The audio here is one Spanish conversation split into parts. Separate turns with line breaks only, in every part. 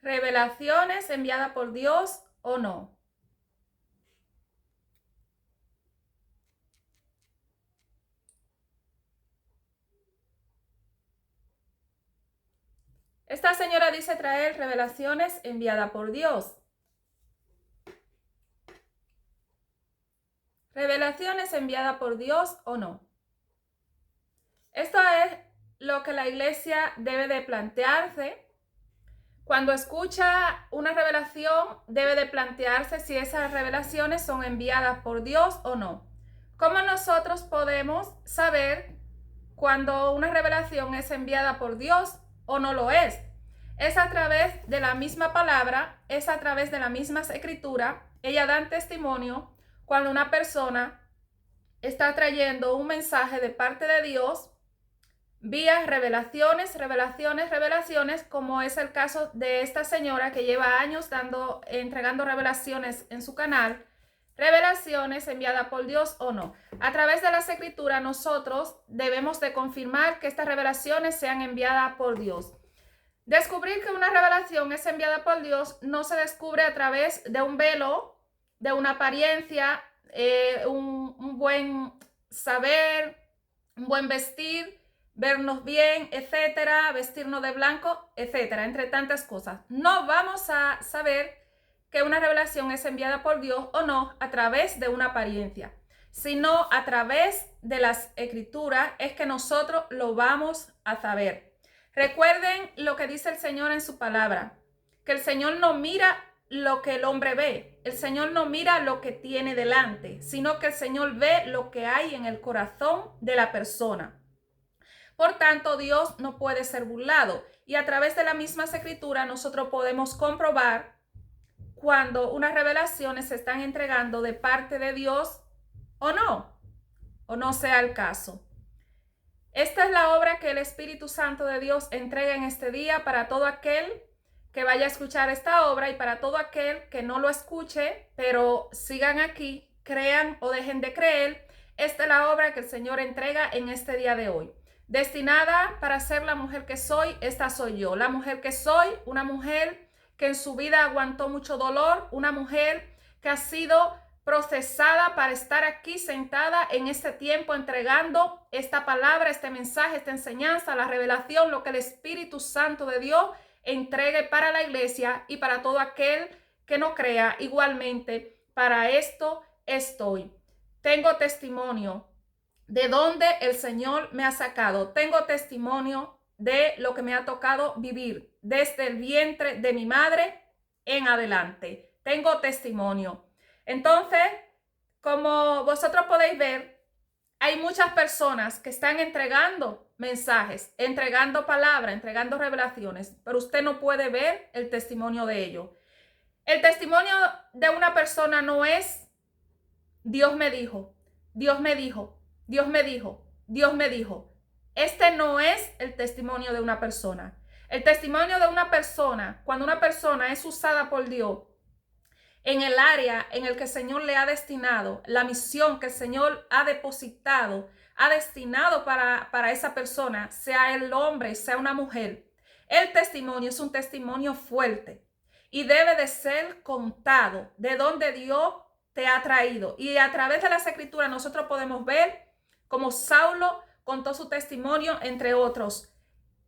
¿Revelaciones enviadas por Dios o no? Esta señora dice traer revelaciones enviadas por Dios. ¿Revelaciones enviadas por Dios o no? Esto es lo que la iglesia debe de plantearse. Cuando escucha una revelación, debe de plantearse si esas revelaciones son enviadas por Dios o no. ¿Cómo nosotros podemos saber cuando una revelación es enviada por Dios o no lo es? Es a través de la misma palabra, es a través de la misma escritura. Ella da testimonio cuando una persona está trayendo un mensaje de parte de Dios vía revelaciones, como es el caso de esta señora que lleva años entregando revelaciones en su canal. Revelaciones enviadas por Dios o no. A través de las escrituras nosotros debemos de confirmar que estas revelaciones sean enviadas por Dios. Descubrir que una revelación es enviada por Dios no se descubre a través de un velo, de una apariencia, un buen saber, un buen vestir, vernos bien, etcétera, vestirnos de blanco, etcétera, entre tantas cosas. No vamos a saber que una revelación es enviada por Dios o no a través de una apariencia, sino a través de las escrituras es que nosotros lo vamos a saber. Recuerden lo que dice el Señor en su palabra, que el Señor no mira lo que el hombre ve, el Señor no mira lo que tiene delante, sino que el Señor ve lo que hay en el corazón de la persona. Por tanto, Dios no puede ser burlado y a través de la misma escritura nosotros podemos comprobar cuando unas revelaciones se están entregando de parte de Dios o no sea el caso. Esta es la obra que el Espíritu Santo de Dios entrega en este día para todo aquel que vaya a escuchar esta obra y para todo aquel que no lo escuche, pero sigan aquí, crean o dejen de creer. Esta es la obra que el Señor entrega en este día de hoy. Destinada para ser la mujer que soy, esta soy yo. La mujer que soy, una mujer que en su vida aguantó mucho dolor, una mujer que ha sido procesada para estar aquí sentada en este tiempo entregando esta palabra, este mensaje, esta enseñanza, la revelación, lo que el Espíritu Santo de Dios entregue para la iglesia y para todo aquel que no crea. Igualmente, para esto estoy. Tengo testimonio de dónde el Señor me ha sacado. Tengo testimonio de lo que me ha tocado vivir desde el vientre de mi madre en adelante. Tengo testimonio. Entonces, como vosotros podéis ver, hay muchas personas que están entregando mensajes, entregando palabras, entregando revelaciones, pero usted no puede ver el testimonio de ellos. El testimonio de una persona no es Dios me dijo, Dios me dijo, Dios me dijo, Dios me dijo. Este no es el testimonio de una persona. El testimonio de una persona, cuando una persona es usada por Dios en el área en el que el Señor le ha destinado, la misión que el Señor ha depositado, ha destinado para esa persona, sea el hombre, sea una mujer, el testimonio es un testimonio fuerte y debe de ser contado de dónde Dios te ha traído. Y a través de las escrituras nosotros podemos ver cómo Saulo contó su testimonio, entre otros.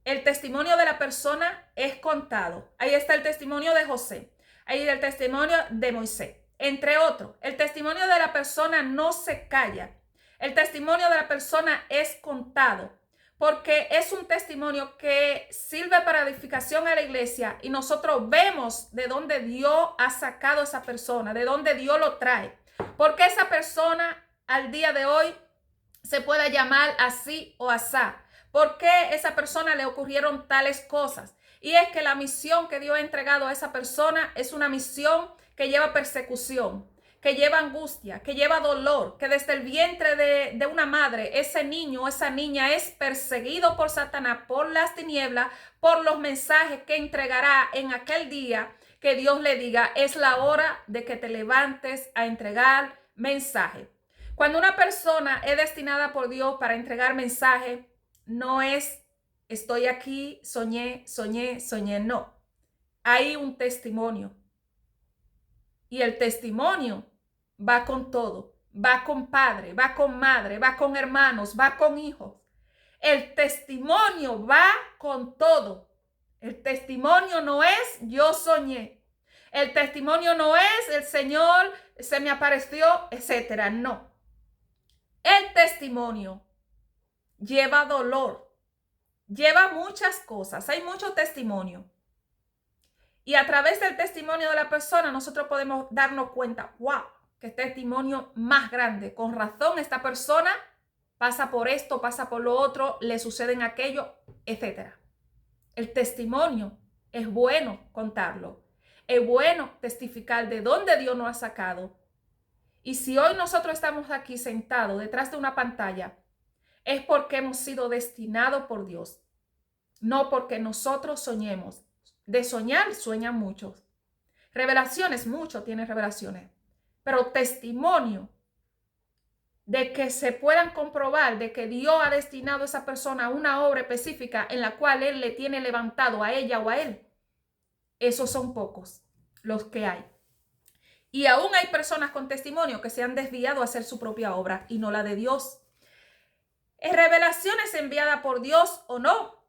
El testimonio de la persona es contado. Ahí está el testimonio de José. Ahí el testimonio de Moisés, entre otros. El testimonio de la persona no se calla. El testimonio de la persona es contado porque es un testimonio que sirve para edificación a la iglesia y nosotros vemos de dónde Dios ha sacado a esa persona, de dónde Dios lo trae. Porque esa persona al día de hoy se puede llamar así o asá. ¿Por qué a esa persona le ocurrieron tales cosas? Y es que la misión que Dios ha entregado a esa persona es una misión que lleva persecución, que lleva angustia, que lleva dolor, que desde el vientre de una madre, ese niño o esa niña es perseguido por Satanás, por las tinieblas, por los mensajes que entregará en aquel día que Dios le diga, es la hora de que te levantes a entregar mensaje. Cuando una persona es destinada por Dios para entregar mensaje, no es estoy aquí, soñé, no. hay un testimonio. Y el testimonio va con todo. Va con padre, va con madre, va con hermanos, va con hijos. El testimonio va con todo. El testimonio no es yo soñé. El testimonio no es el Señor se me apareció, etcétera. No. El testimonio lleva dolor, lleva muchas cosas. Hay mucho testimonio. Y a través del testimonio de la persona nosotros podemos darnos cuenta, wow, qué testimonio más grande. Con razón esta persona pasa por esto, pasa por lo otro, le suceden aquello, etcétera. El testimonio es bueno contarlo. Es bueno testificar de dónde Dios nos ha sacado. Y si hoy nosotros estamos aquí sentados detrás de una pantalla, es porque hemos sido destinados por Dios. No porque nosotros soñemos. De soñar sueñan muchos. Revelaciones, muchos tienen revelaciones. Pero testimonio de que se puedan comprobar de que Dios ha destinado a esa persona a una obra específica en la cual Él le tiene levantado a ella o a él. Esos son pocos los que hay. Y aún hay personas con testimonio que se han desviado a hacer su propia obra y no la de Dios. ¿Revelaciones enviadas por Dios o no?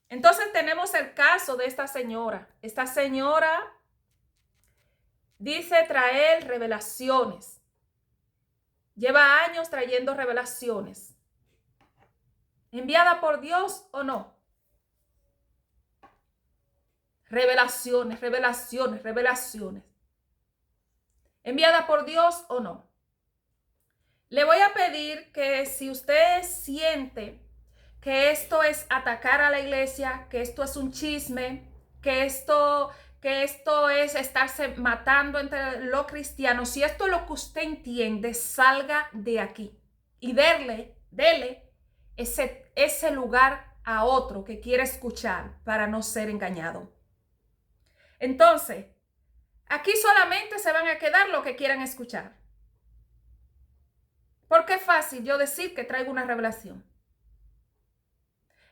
Entonces tenemos el caso de esta señora. Esta señora dice traer revelaciones. Lleva años trayendo revelaciones. ¿Enviada por Dios o no? Revelaciones, revelaciones, revelaciones. ¿Enviada por Dios o no? Le voy a pedir que si usted siente que esto es atacar a la iglesia, que esto es un chisme, que esto es estarse matando entre los cristianos, si esto es lo que usted entiende, salga de aquí y dele ese lugar a otro que quiere escuchar para no ser engañado. Entonces, aquí solamente se van a quedar los que quieran escuchar. Porque es fácil yo decir que traigo una revelación.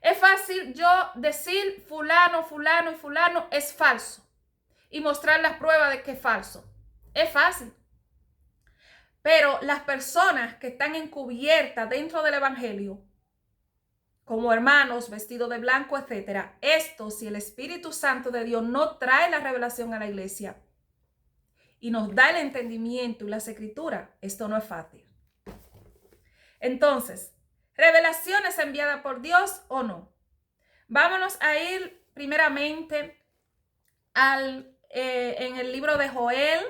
Es fácil yo decir fulano, fulano y fulano es falso y mostrar las pruebas de que es falso. Es fácil. Pero las personas que están encubiertas dentro del evangelio, como hermanos vestidos de blanco, etcétera, esto, si el Espíritu Santo de Dios no trae la revelación a la iglesia y nos da el entendimiento y las escrituras, esto no es fácil. Entonces, ¿revelaciones enviadas por Dios o no? Vámonos a ir primeramente en el libro de Joel.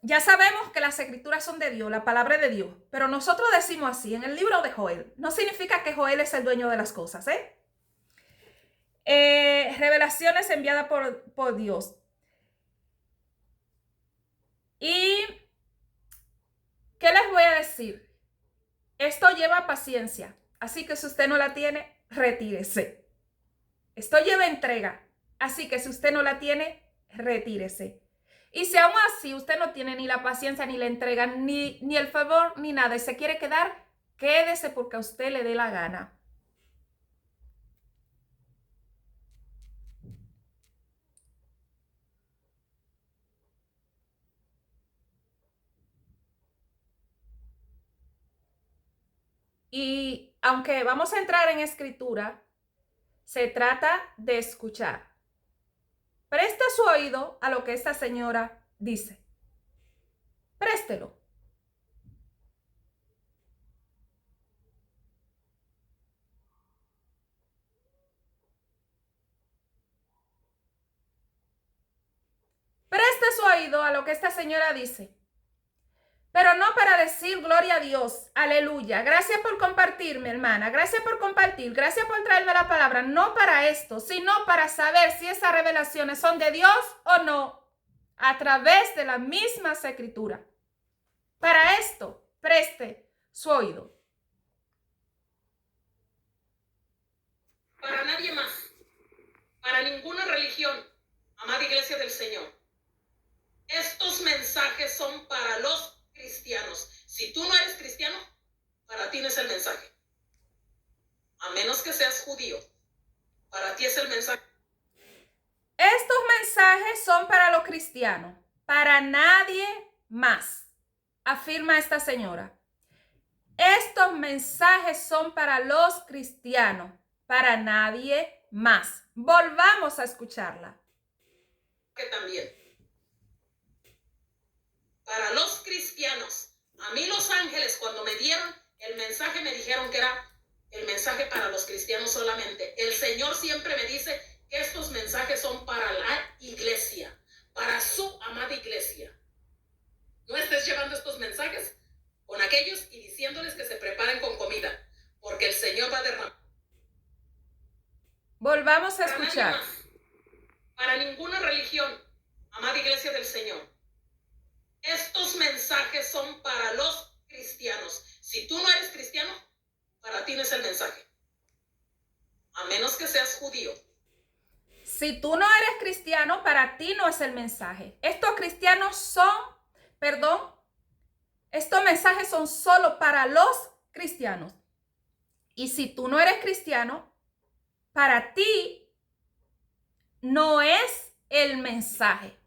Ya sabemos que las escrituras son de Dios, la palabra de Dios, pero nosotros decimos así, en el libro de Joel. No significa que Joel es el dueño de las cosas, revelaciones enviadas por Dios. Y ¿qué les voy a decir? Esto lleva paciencia, así que si usted no la tiene, retírese. Esto lleva entrega, así que si usted no la tiene, retírese. Y si aún así usted no tiene ni la paciencia, ni la entrega, ni el favor, ni nada, y se quiere quedar, quédese porque a usted le dé la gana. Y aunque vamos a entrar en escritura, se trata de escuchar. Preste su oído a lo que esta señora dice. Préstelo. Preste su oído a lo que esta señora dice. Pero no para decir gloria a Dios, aleluya. Gracias por compartir, mi hermana. Gracias por compartir. Gracias por traerme la palabra. No para esto, sino para saber si esas revelaciones son de Dios o no. A través de la misma escritura. Para esto, preste su oído.
Para nadie más. Para ninguna religión. Amada Iglesia del Señor. Estos mensajes son para los cristianos. Si tú no eres cristiano, para ti no es el mensaje. A menos que seas judío, para ti es el mensaje. mensajes.
Estos mensajes son para los cristianos, para nadie más, afirma esta señora. Estos mensajes son para los cristianos, para nadie más. Volvamos a escucharla.
Que también. Para los cristianos. A mí los ángeles cuando me dieron el mensaje me dijeron que era el mensaje para los cristianos solamente. El Señor siempre me dice que estos mensajes son para la iglesia, para su amada iglesia. No estés llevando estos mensajes con aquellos y diciéndoles que se preparen con comida, porque el Señor va a derramar.
Volvamos a escuchar.
Para ninguna religión, amada iglesia del Señor. Estos mensajes son para los cristianos. Si tú no eres cristiano, para ti no es el mensaje. A menos que seas judío.
Si tú no eres cristiano, para ti no es el mensaje. Estos mensajes son solo para los cristianos. Y si tú no eres cristiano, para ti no es el mensaje.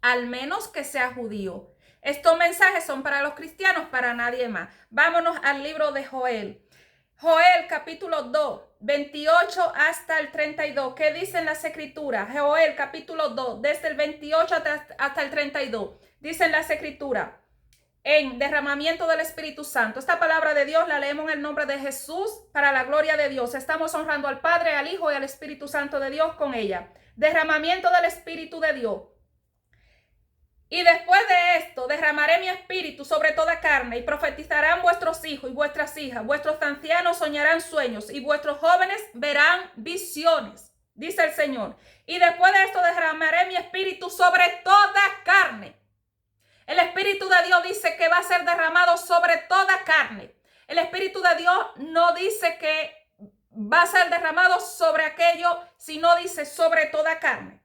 Al menos que sea judío. Estos mensajes son para los cristianos, para nadie más. Vámonos al libro de Joel. Joel capítulo 2, 28 hasta el 32. ¿Qué dicen las escrituras? Joel capítulo 2, desde el 28 hasta el 32. Dicen las escrituras. En derramamiento del Espíritu Santo. Esta palabra de Dios la leemos en el nombre de Jesús para la gloria de Dios. Estamos honrando al Padre, al Hijo y al Espíritu Santo de Dios con ella. Derramamiento del Espíritu de Dios. Y después de esto derramaré mi espíritu sobre toda carne y profetizarán vuestros hijos y vuestras hijas. Vuestros ancianos soñarán sueños y vuestros jóvenes verán visiones, dice el Señor. Y después de esto derramaré mi espíritu sobre toda carne. El Espíritu de Dios dice que va a ser derramado sobre toda carne. El Espíritu de Dios no dice que va a ser derramado sobre aquello, sino dice sobre toda carne.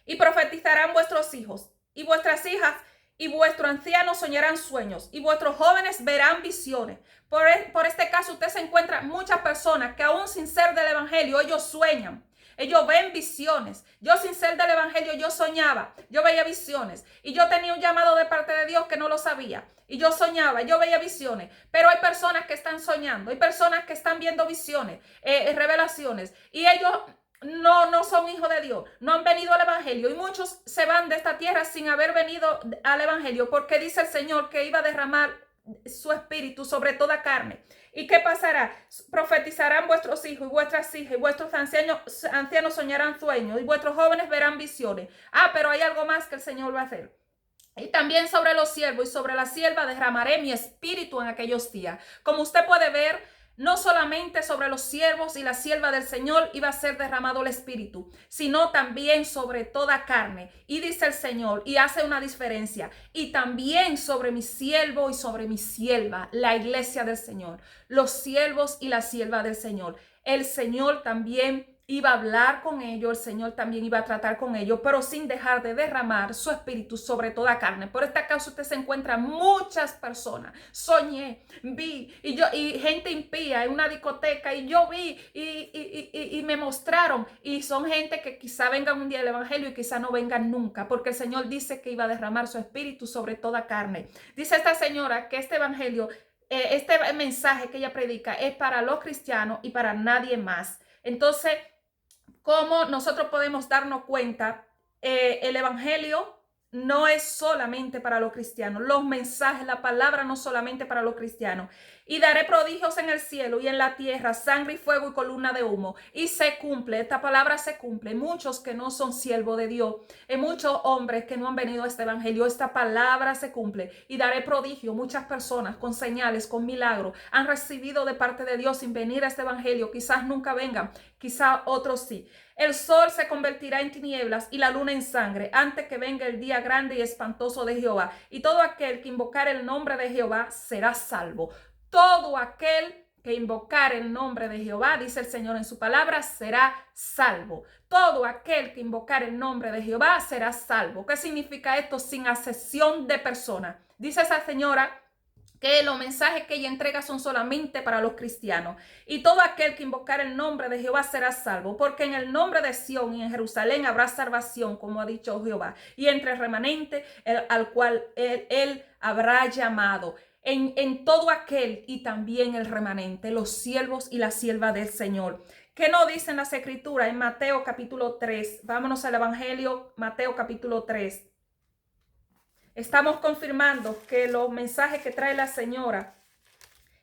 Y profetizarán vuestros hijos y vuestras hijas, y vuestros ancianos soñarán sueños, y vuestros jóvenes verán visiones. Por este caso usted se encuentra muchas personas que aún sin ser del evangelio, ellos sueñan. Ellos ven visiones. Yo sin ser del evangelio, yo soñaba, yo veía visiones. Y yo tenía un llamado de parte de Dios que no lo sabía. Y yo soñaba, yo veía visiones. Pero hay personas que están soñando, hay personas que están viendo visiones, revelaciones. Y ellos no son hijos de Dios, no han venido al evangelio. Y muchos se van de esta tierra sin haber venido al evangelio, porque dice el Señor que iba a derramar su espíritu sobre toda carne. ¿Y qué pasará? Profetizarán vuestros hijos y vuestras hijas, y vuestros ancianos soñarán sueños, y vuestros jóvenes verán visiones. Pero hay algo más que el Señor va a hacer. Y también sobre los siervos y sobre la sierva derramaré mi espíritu en aquellos días. Como usted puede ver, no solamente sobre los siervos y la sierva del Señor iba a ser derramado el Espíritu, sino también sobre toda carne. Y dice el Señor, y hace una diferencia, y también sobre mi siervo y sobre mi sierva, la iglesia del Señor, los siervos y la sierva del Señor. El Señor también iba a hablar con ellos, el Señor también iba a tratar con ellos, pero sin dejar de derramar su espíritu sobre toda carne. Por esta causa usted se encuentra muchas personas. Soñé, vi, y gente impía en una discoteca, y yo vi, y me mostraron, y son gente que quizá vengan un día al evangelio y quizá no vengan nunca, porque el Señor dice que iba a derramar su espíritu sobre toda carne. Dice esta señora que este evangelio, este mensaje que ella predica es para los cristianos y para nadie más. Entonces, ¿cómo nosotros podemos darnos cuenta? El evangelio no es solamente para los cristianos. Los mensajes, la palabra no solamente para los cristianos. Y daré prodigios en el cielo y en la tierra, sangre y fuego y columna de humo. Y se cumple, esta palabra se cumple. Muchos que no son siervos de Dios, muchos hombres que no han venido a este evangelio, esta palabra se cumple. Y daré prodigio. Muchas personas con señales, con milagros, han recibido de parte de Dios sin venir a este evangelio. Quizás nunca vengan, quizás otros sí. El sol se convertirá en tinieblas y la luna en sangre antes que venga el día grande y espantoso de Jehová. Y todo aquel que invocar el nombre de Jehová será salvo. Todo aquel que invocar el nombre de Jehová, dice el Señor en su palabra, será salvo. Todo aquel que invocar el nombre de Jehová será salvo. ¿Qué significa esto? Sin acepción de persona. Dice esa señora que los mensajes que ella entrega son solamente para los cristianos. Y todo aquel que invocar el nombre de Jehová será salvo, porque en el nombre de Sión y en Jerusalén habrá salvación, como ha dicho Jehová, y entre el remanente al cual él habrá llamado. En todo aquel y también el remanente, los siervos y la sierva del Señor. ¿Qué nos dicen las escrituras en Mateo capítulo 3? Vámonos al Evangelio, Mateo capítulo 3. Estamos confirmando que los mensajes que trae la señora,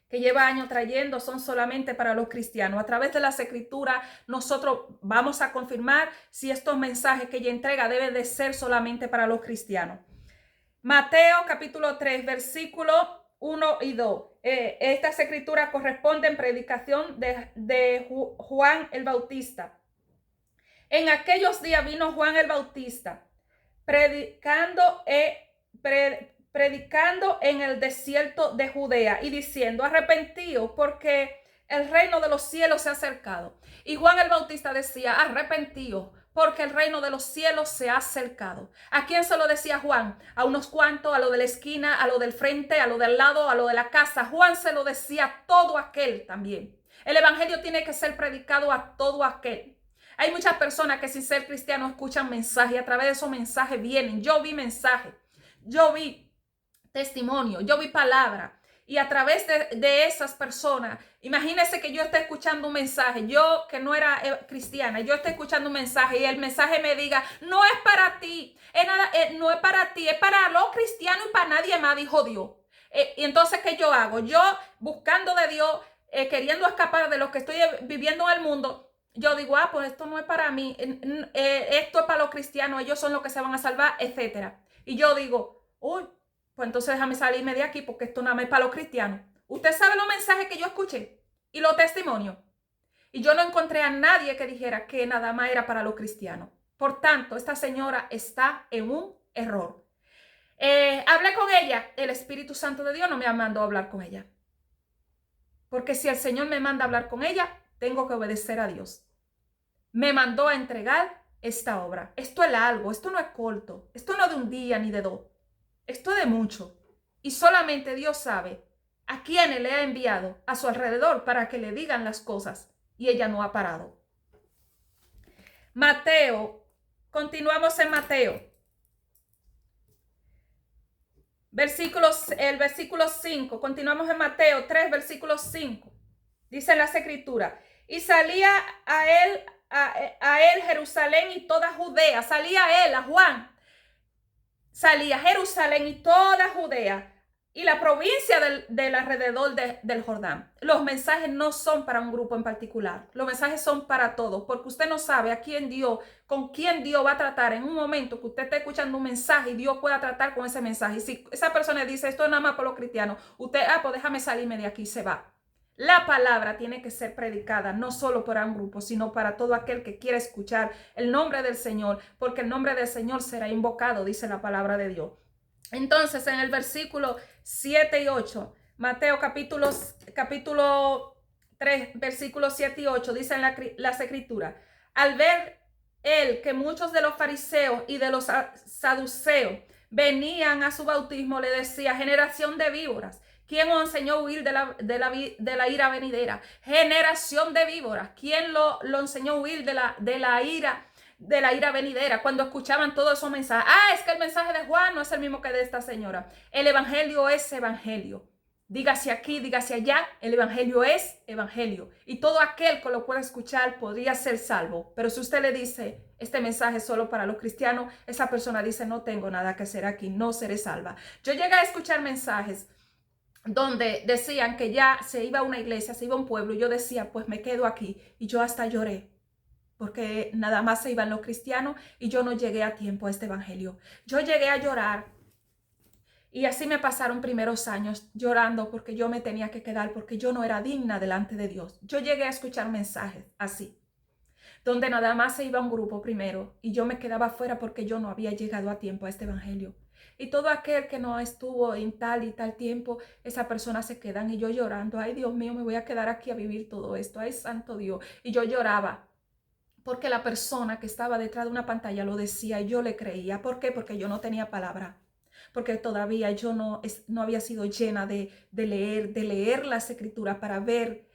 que lleva años trayendo, son solamente para los cristianos. A través de las escrituras, nosotros vamos a confirmar si estos mensajes que ella entrega deben de ser solamente para los cristianos. Mateo capítulo 3, versículo 1 y 2. Estas escrituras corresponden a predicación de Juan el Bautista. En aquellos días vino Juan el Bautista, predicando en el desierto de Judea y diciendo: arrepentíos, porque el reino de los cielos se ha acercado. Y Juan el Bautista decía: arrepentíos, porque el reino de los cielos se ha acercado. ¿A quién se lo decía Juan? A unos cuantos, a lo de la esquina, a lo del frente, a lo del lado, a lo de la casa. Juan se lo decía a todo aquel también. El evangelio tiene que ser predicado a todo aquel. Hay muchas personas que sin ser cristianos escuchan mensajes y a través de esos mensajes vienen. Yo vi mensajes, yo vi testimonio, yo vi palabra. Y a través de esas personas, imagínense que yo esté escuchando un mensaje, yo que no era cristiana, yo esté escuchando un mensaje y el mensaje me diga: no es para ti, no es para ti, es para los cristianos y para nadie más, dijo Dios. Y entonces, ¿qué yo hago? Yo buscando de Dios, queriendo escapar de lo que estoy viviendo en el mundo, yo digo: pues esto no es para mí, esto es para los cristianos, ellos son los que se van a salvar, etc. Y yo digo: uy, pues entonces déjame salirme de aquí porque esto nada más es para los cristianos. Usted sabe los mensajes que yo escuché y los testimonios. Y yo no encontré a nadie que dijera que nada más era para los cristianos. Por tanto, esta señora está en un error. Hablé con ella. El Espíritu Santo de Dios no me mandó a hablar con ella. Porque si el Señor me manda a hablar con ella, tengo que obedecer a Dios. Me mandó a entregar esta obra. Esto es algo, esto no es corto. Esto no es de un día ni de dos. Esto es de mucho. Y solamente Dios sabe a quiénes le ha enviado a su alrededor para que le digan las cosas. Y ella no ha parado. Mateo. Continuamos en Mateo. El versículo 5. Continuamos en Mateo 3, versículo 5. Dice en las escrituras: y salía a él Jerusalén y toda Judea. Salía a él, a Juan. Salía Jerusalén y toda Judea y la provincia del alrededor del Jordán. Los mensajes no son para un grupo en particular. Los mensajes son para todos, porque usted no sabe con quién Dios va a tratar en un momento que usted esté escuchando un mensaje y Dios pueda tratar con ese mensaje. Y si esa persona dice: esto es nada más por los cristianos, usted, pues déjame salirme de aquí, se va. La palabra tiene que ser predicada no solo para un grupo, sino para todo aquel que quiera escuchar el nombre del Señor, porque el nombre del Señor será invocado, dice la palabra de Dios. Entonces, en el versículo 7 y 8, Mateo capítulo 3, versículos 7 y 8, dicen las escrituras: al ver él que muchos de los fariseos y de los saduceos venían a su bautismo, le decía: generación de víboras, ¿quién os enseñó a huir de la ira venidera? Generación de víboras, ¿quién lo enseñó a huir de la ira venidera? Cuando escuchaban todos esos mensajes: es que el mensaje de Juan no es el mismo que de esta señora. El evangelio es evangelio. Dígase aquí, dígase allá, el evangelio es evangelio. Y todo aquel que lo pueda escuchar podría ser salvo. Pero si usted le dice: este mensaje es solo para los cristianos, esa persona dice: no tengo nada que hacer aquí, no seré salva. Yo llegué a escuchar mensajes donde decían que ya se iba a una iglesia, se iba a un pueblo, y yo decía: pues me quedo aquí. Y yo hasta lloré, porque nada más se iban los cristianos y yo no llegué a tiempo a este evangelio. Yo llegué a llorar y así me pasaron primeros años llorando porque yo me tenía que quedar, porque yo no era digna delante de Dios. Yo llegué a escuchar mensajes así, donde nada más se iba un grupo primero y yo me quedaba afuera porque yo no había llegado a tiempo a este evangelio. Y todo aquel que no estuvo en tal y tal tiempo, esa persona se quedan, y yo llorando: ay, Dios mío, me voy a quedar aquí a vivir todo esto, ay, santo Dios. Y yo lloraba porque la persona que estaba detrás de una pantalla lo decía y yo le creía. ¿Por qué? Porque yo no tenía palabra. porque todavía yo no había sido llena de leer las escrituras para ver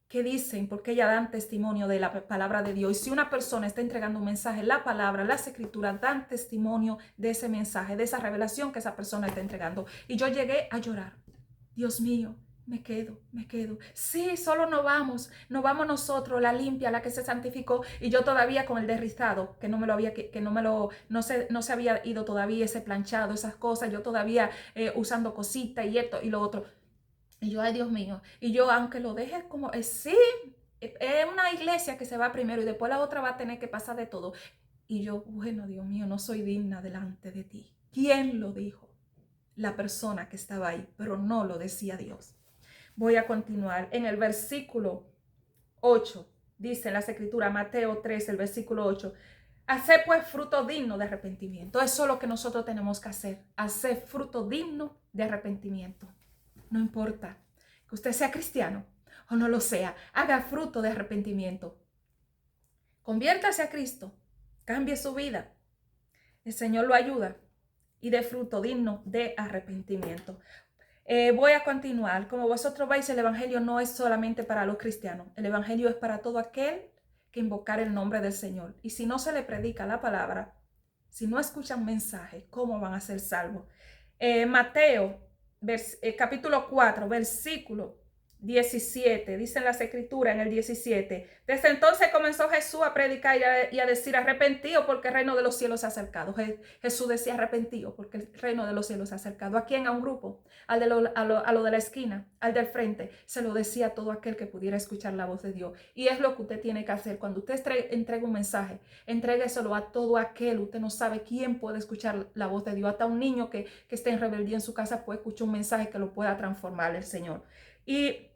qué dicen, porque ellas dan testimonio de la palabra de Dios. Y si una persona está entregando un mensaje, la palabra, las escrituras dan testimonio de ese mensaje, de esa revelación que esa persona está entregando. Y yo llegué a llorar. Dios mío, me quedo. Sí, solo nos vamos nosotros, la limpia, la que se santificó, y yo todavía con el derrizado, que no se había ido todavía ese planchado, esas cosas, yo todavía usando cositas y esto y lo otro. Y yo, ay Dios mío, y yo aunque lo deje como, sí, es una iglesia que se va primero y después la otra va a tener que pasar de todo. Y yo, bueno, Dios mío, no soy digna delante de ti. ¿Quién lo dijo? La persona que estaba ahí, pero no lo decía Dios. Voy a continuar en el versículo 8. Dice en las escrituras, Mateo 3, el versículo 8. Hacer pues fruto digno de arrepentimiento. Eso es lo que nosotros tenemos que hacer. Hacer fruto digno de arrepentimiento. No importa que usted sea cristiano o no lo sea. Haga fruto de arrepentimiento. Conviértase a Cristo. Cambie su vida. El Señor lo ayuda. Y de fruto digno de arrepentimiento. Voy a continuar. Como vosotros veis, el evangelio no es solamente para los cristianos. El evangelio es para todo aquel que invocar el nombre del Señor. Y si no se le predica la palabra, si no escuchan mensaje, ¿cómo van a ser salvos? Mateo, capítulo 4, versículo 17, dicen las escrituras en el 17. Desde entonces comenzó Jesús a predicar y a decir, arrepentido porque el reino de los cielos se ha acercado. Jesús decía arrepentido porque el reino de los cielos se ha acercado. ¿A quién? A un grupo, a lo de la esquina, al del frente. Se lo decía a todo aquel que pudiera escuchar la voz de Dios. Y es lo que usted tiene que hacer. Cuando usted entrega un mensaje, entrégueselo a todo aquel. Usted no sabe quién puede escuchar la voz de Dios. Hasta un niño que esté en rebeldía en su casa puede escuchar un mensaje que lo pueda transformar el Señor. Y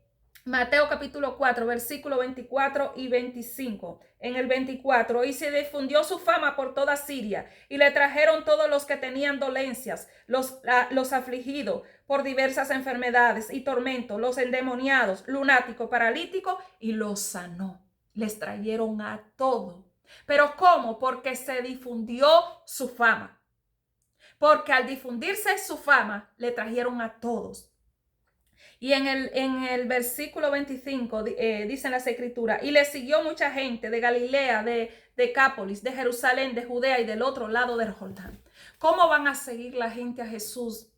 Mateo capítulo 4, versículo 24 y 25. En el 24, y se difundió su fama por toda Siria, y le trajeron todos los que tenían dolencias, los afligidos por diversas enfermedades y tormentos, los endemoniados, lunáticos, paralíticos, y los sanó. Les trajeron a todos. ¿Pero cómo? Porque se difundió su fama. Porque al difundirse su fama, le trajeron a todos. Y en el versículo 25 dicen las escrituras, y le siguió mucha gente de Galilea, de Decápolis, de Jerusalén, de Judea y del otro lado del Jordán. ¿Cómo van a seguir la gente a Jesús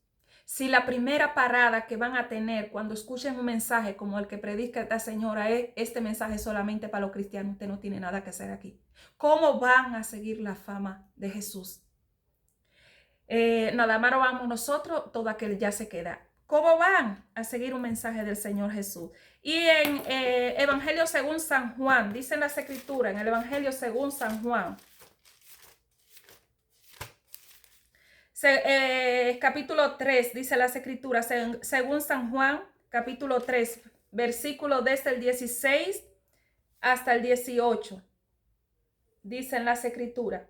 si la primera parada que van a tener cuando escuchen un mensaje como el que predica esta señora es este mensaje solamente para los cristianos? Usted no tiene nada que hacer aquí. ¿Cómo van a seguir la fama de Jesús? Nada más vamos nosotros, todo aquel ya se queda. ¿Cómo van a seguir un mensaje del Señor Jesús? Y en Evangelio según San Juan, dicen las escrituras, en el Evangelio según San Juan, capítulo 3, dice las escrituras, según San Juan, capítulo 3, versículo desde el 16 hasta el 18, dicen las escrituras.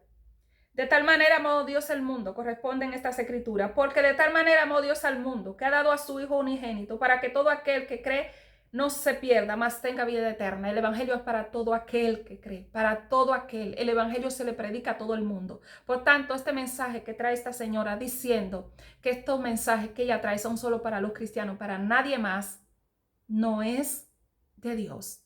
De tal manera amó Dios el mundo, corresponden estas escrituras, porque de tal manera amó Dios al mundo, que ha dado a su Hijo unigénito, para que todo aquel que cree no se pierda, mas tenga vida eterna. El evangelio es para todo aquel que cree, para todo aquel. El evangelio se le predica a todo el mundo. Por tanto, este mensaje que trae esta señora diciendo que estos mensajes que ella trae son solo para los cristianos, para nadie más, no es de Dios.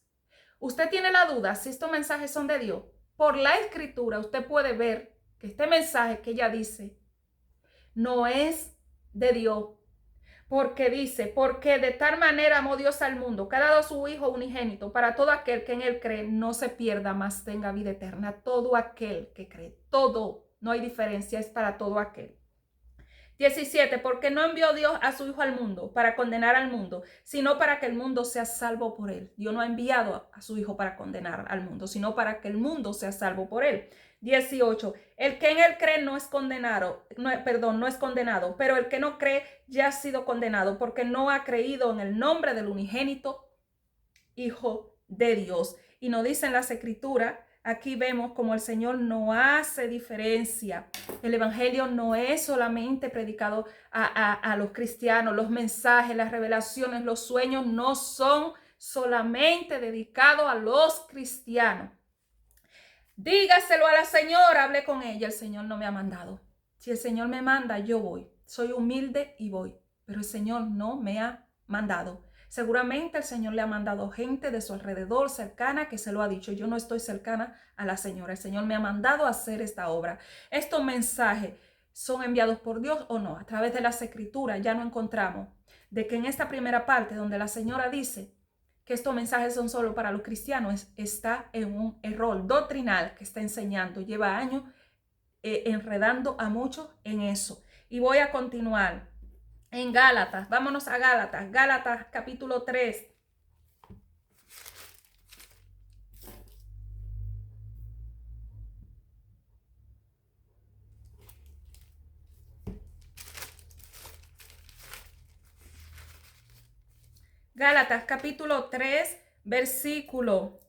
Usted tiene la duda si estos mensajes son de Dios. Por la escritura usted puede ver que este mensaje que ella dice no es de Dios, porque dice, porque de tal manera amó Dios al mundo, que ha dado a su Hijo unigénito, para todo aquel que en él cree no se pierda, mas tenga vida eterna. Todo aquel que cree, todo, no hay diferencia, es para todo aquel. 17, porque no envió Dios a su Hijo al mundo para condenar al mundo, sino para que el mundo sea salvo por él. Dios no ha enviado a su Hijo para condenar al mundo, sino para que el mundo sea salvo por él. 18, el que en él cree no es condenado, no es condenado, pero el que no cree ya ha sido condenado, porque no ha creído en el nombre del unigénito Hijo de Dios. Y nos dicen las escrituras, aquí vemos como el Señor no hace diferencia. El evangelio no es solamente predicado a los cristianos. Los mensajes, las revelaciones, los sueños no son solamente dedicados a los cristianos. Dígaselo a la señora, hablé con ella, el Señor no me ha mandado. Si el Señor me manda, yo voy. soy humilde y voy, pero el Señor no me ha mandado. Seguramente el Señor le ha mandado gente de su alrededor cercana que se lo ha dicho. Yo no estoy cercana a la Señora. El Señor me ha mandado a hacer esta obra. Estos mensajes son enviados por Dios o no. A través de las Escrituras ya no encontramos de que en esta primera parte donde la Señora dice que estos mensajes son solo para los cristianos, está en un error doctrinal que está enseñando. Lleva años enredando a muchos en eso. Y voy a continuar. En Gálatas, vámonos a Gálatas, Gálatas capítulo 3. Gálatas capítulo 3, versículo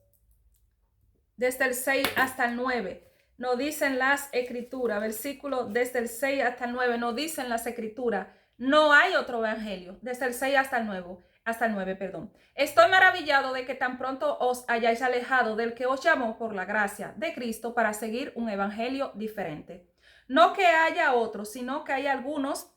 desde el 6 hasta el 9. Nos dicen las escrituras, versículo desde el 6 hasta el 9, nos dicen las escrituras. No hay otro evangelio, desde el 6 hasta el 9, perdón. Estoy maravillado de que tan pronto os hayáis alejado del que os llamó por la gracia de Cristo para seguir un evangelio diferente. No que haya otro, sino que hay algunos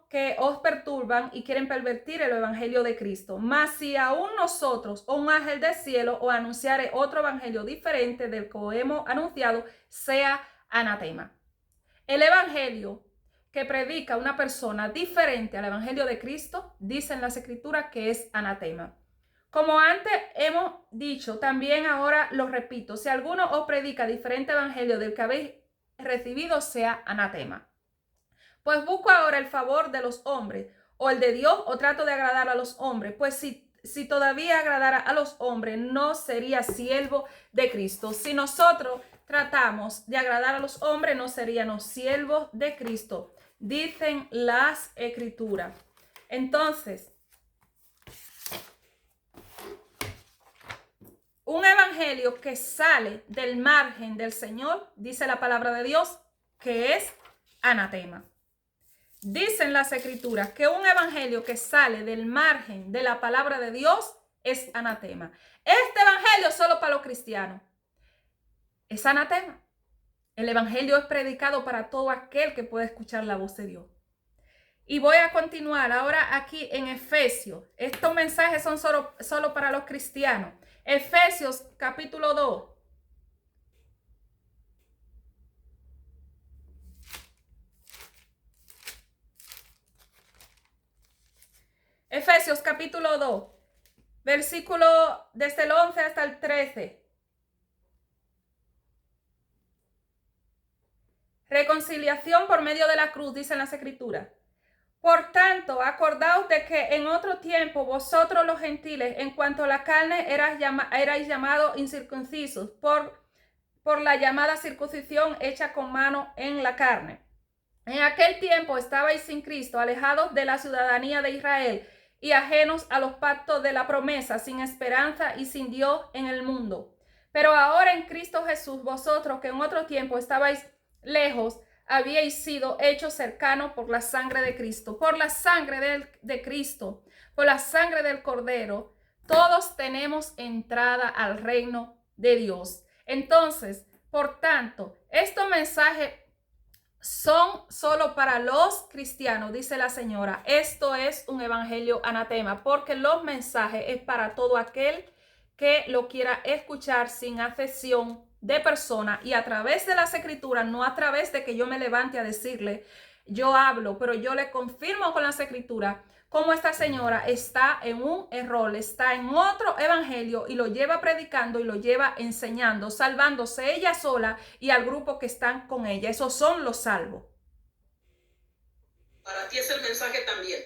que os perturban y quieren pervertir el evangelio de Cristo. Mas si aún nosotros o un ángel del cielo os anunciare otro evangelio diferente del que os hemos anunciado, sea anatema. El evangelio que predica una persona diferente al evangelio de Cristo, dicen las escrituras que es anatema. Como antes hemos dicho, también ahora lo repito, si alguno os predica diferente evangelio del que habéis recibido, sea anatema. Pues busco ahora el favor de los hombres, o el de Dios, o trato de agradar a los hombres. Pues si todavía agradara a los hombres, no sería siervo de Cristo. Si nosotros tratamos de agradar a los hombres, no seríamos siervos de Cristo, dicen las escrituras. Entonces, un evangelio que sale del margen del Señor, dice la palabra de Dios, que es anatema. Dicen las escrituras que un evangelio que sale del margen de la palabra de Dios es anatema. Este evangelio es solo para los cristianos. Es anatema. El evangelio es predicado para todo aquel que pueda escuchar la voz de Dios. Y voy a continuar ahora aquí en Efesios. Estos mensajes son solo para los cristianos. Efesios capítulo 2. Efesios capítulo 2, versículo desde el 11 hasta el 13. Reconciliación por medio de la cruz, dicen las escrituras. Por tanto, acordaos de que en otro tiempo vosotros los gentiles, en cuanto a la carne, erais llamados incircuncisos por la llamada circuncisión hecha con mano en la carne. En aquel tiempo estabais sin Cristo, alejados de la ciudadanía de Israel y ajenos a los pactos de la promesa, sin esperanza y sin Dios en el mundo. Pero ahora en Cristo Jesús, vosotros que en otro tiempo estabais lejos, habíais sido hechos cercanos por la sangre de Cristo, por la sangre de Cristo, por la sangre del Cordero. Todos tenemos entrada al reino de Dios. Entonces, por tanto, estos mensajes son solo para los cristianos, dice la señora. Esto es un evangelio anatema, porque los mensajes es para todo aquel que lo quiera escuchar sin afección de persona y a través de las escrituras, no a través de que yo me levante a decirle, yo hablo, pero yo le confirmo con las escrituras cómo esta señora está en un error, está en otro evangelio y lo lleva predicando y lo lleva enseñando, salvándose ella sola y al grupo que están con ella. Esos son los salvos.
Para ti es el mensaje también.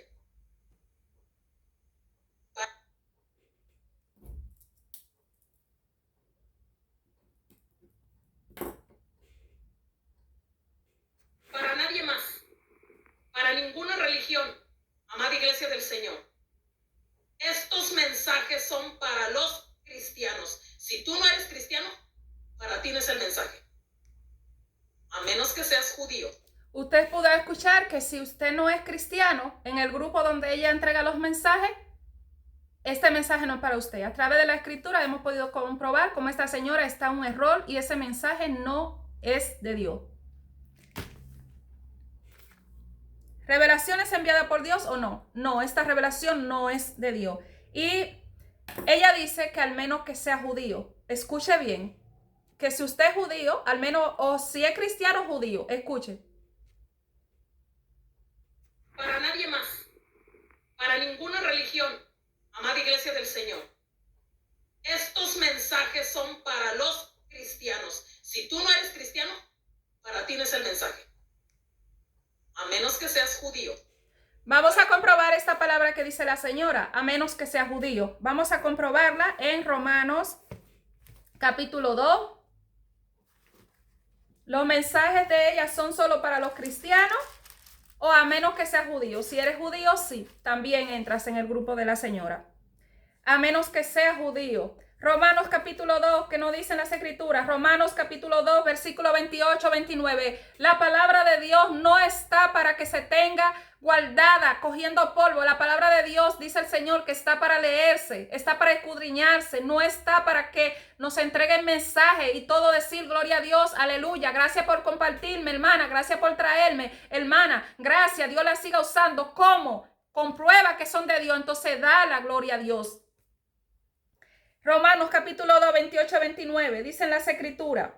Para nadie más, para ninguna religión, amada iglesia del Señor. Estos mensajes son para los cristianos. Si tú no eres cristiano, para ti no es el mensaje. A menos que seas judío.
Usted pudo escuchar que si usted no es cristiano, en el grupo donde ella entrega los mensajes, este mensaje no es para usted. A través de la escritura hemos podido comprobar cómo esta señora está en un error y ese mensaje no es de Dios. ¿Revelación es enviada por Dios o no? No, esta revelación no es de Dios. Y ella dice que al menos que sea judío. Escuche bien. Que si usted es judío, al menos, o si es cristiano judío, escuche.
Para nadie más, para ninguna religión, amada iglesia del Señor. Estos mensajes son para los cristianos. Si tú no eres cristiano, para ti no es el mensaje. A menos que seas judío.
Vamos a comprobar esta palabra que dice la señora, a menos que sea judío. Vamos a comprobarla en Romanos capítulo 2. Los mensajes de ella son solo para los cristianos o a menos que sea judío. Si eres judío, sí, también entras en el grupo de la señora. A menos que sea judío. Romanos capítulo 2, que nos dicen las escrituras. Romanos capítulo 2, versículo 28, 29. La palabra de Dios no está para que se tenga guardada, cogiendo polvo. La palabra de Dios, dice el Señor, que está para leerse, está para escudriñarse, no está para que nos entreguen mensaje y todo decir gloria a Dios, aleluya. Gracias por compartirme, hermana. Gracias por traerme, hermana. Gracias, Dios la siga usando. ¿Cómo? Comprueba que son de Dios, entonces da la gloria a Dios. Romanos capítulo 2, 28 29, dicen las escrituras.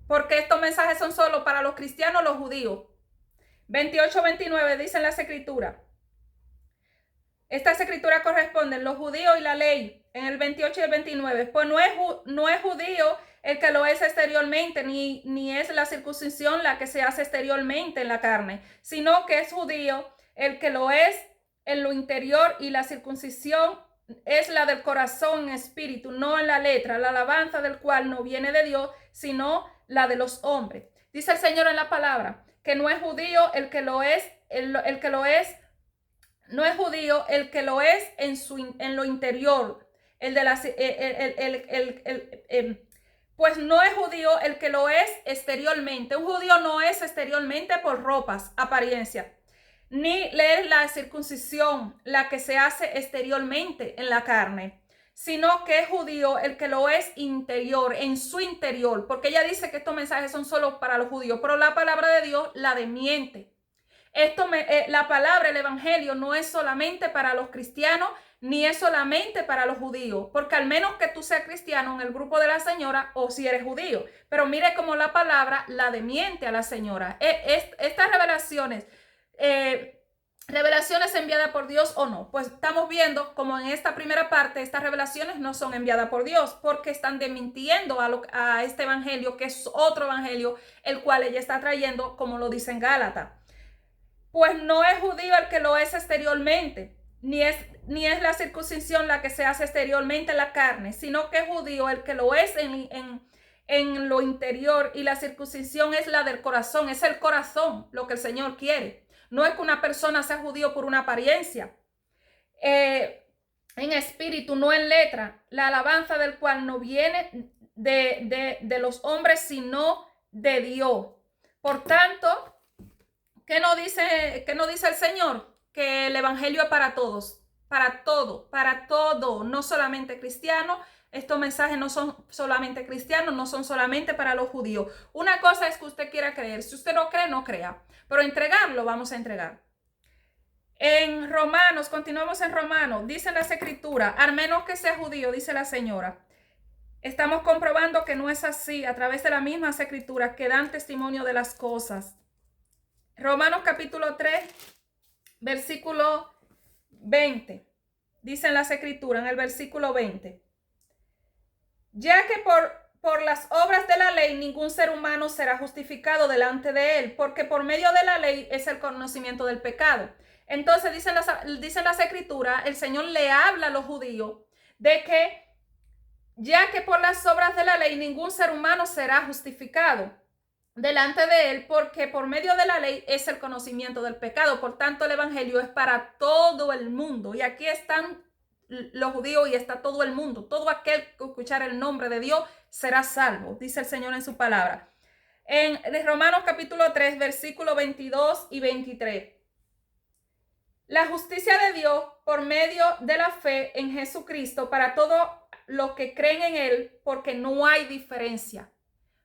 Porque estos mensajes son solo para los cristianos, los judíos. 28, 29, dicen las escrituras. Estas escrituras corresponden los judíos y la ley. En el 28 y el 29. Pues no es judío el que lo es exteriormente, ni es la circuncisión la que se hace exteriormente en la carne, sino que es judío el que lo es en lo interior, y la circuncisión es la del corazón en espíritu, no en la letra, la alabanza del cual no viene de Dios, sino la de los hombres. Dice el Señor en la palabra que no es judío el que lo es, el que lo es, no es judío el que lo es en lo interior, pues no es judío el que lo es exteriormente. Un judío no es exteriormente por ropas, apariencia, ni es la circuncisión la que se hace exteriormente en la carne, sino que es judío el que lo es interior, en su interior, porque ella dice que estos mensajes son solo para los judíos, pero la palabra de Dios la desmiente. La palabra, el evangelio, no es solamente para los cristianos, ni es solamente para los judíos, porque al menos que tú seas cristiano en el grupo de la señora, o si eres judío, pero mire cómo la palabra la desmiente a la señora. Estas revelaciones, revelaciones enviadas por Dios o no, pues estamos viendo como en esta primera parte estas revelaciones no son enviadas por Dios, porque están desmintiendo a este evangelio, que es otro evangelio, el cual ella está trayendo, como lo dice en Gálatas. Pues no es judío el que lo es exteriormente, ni es la circuncisión la que se hace exteriormente en la carne, sino que es judío el que lo es en lo interior, y la circuncisión es la del corazón. Es el corazón lo que el Señor quiere. No es que una persona sea judío por una apariencia. En espíritu, no en letra, la alabanza del cual no viene de los hombres, sino de Dios. Por tanto, ¿qué nos dice el Señor? Que el evangelio es para todos, para todo, no solamente cristianos. Estos mensajes no son solamente cristianos, no son solamente para los judíos. Una cosa es que usted quiera creer. Si usted no cree, no crea. Pero entregarlo vamos a entregar. En Romanos, continuamos en Romanos, dicen las escrituras, al menos que sea judío, dice la señora. Estamos comprobando que no es así a través de las mismas escrituras que dan testimonio de las cosas. Romanos capítulo 3, versículo 20. Dicen las escrituras en el versículo 20. Ya que por las obras de la ley ningún ser humano será justificado delante de él, porque por medio de la ley es el conocimiento del pecado. Entonces dicen las escrituras, el Señor le habla a los judíos de que ya que por las obras de la ley ningún ser humano será justificado delante de él, porque por medio de la ley es el conocimiento del pecado. Por tanto, el evangelio es para todo el mundo. Y aquí están los judíos y está todo el mundo. Todo aquel que escuchar el nombre de Dios será salvo, dice el Señor en su palabra. En Romanos capítulo 3, versículos 22 y 23. La justicia de Dios por medio de la fe en Jesucristo para todos los que creen en él, porque no hay diferencia.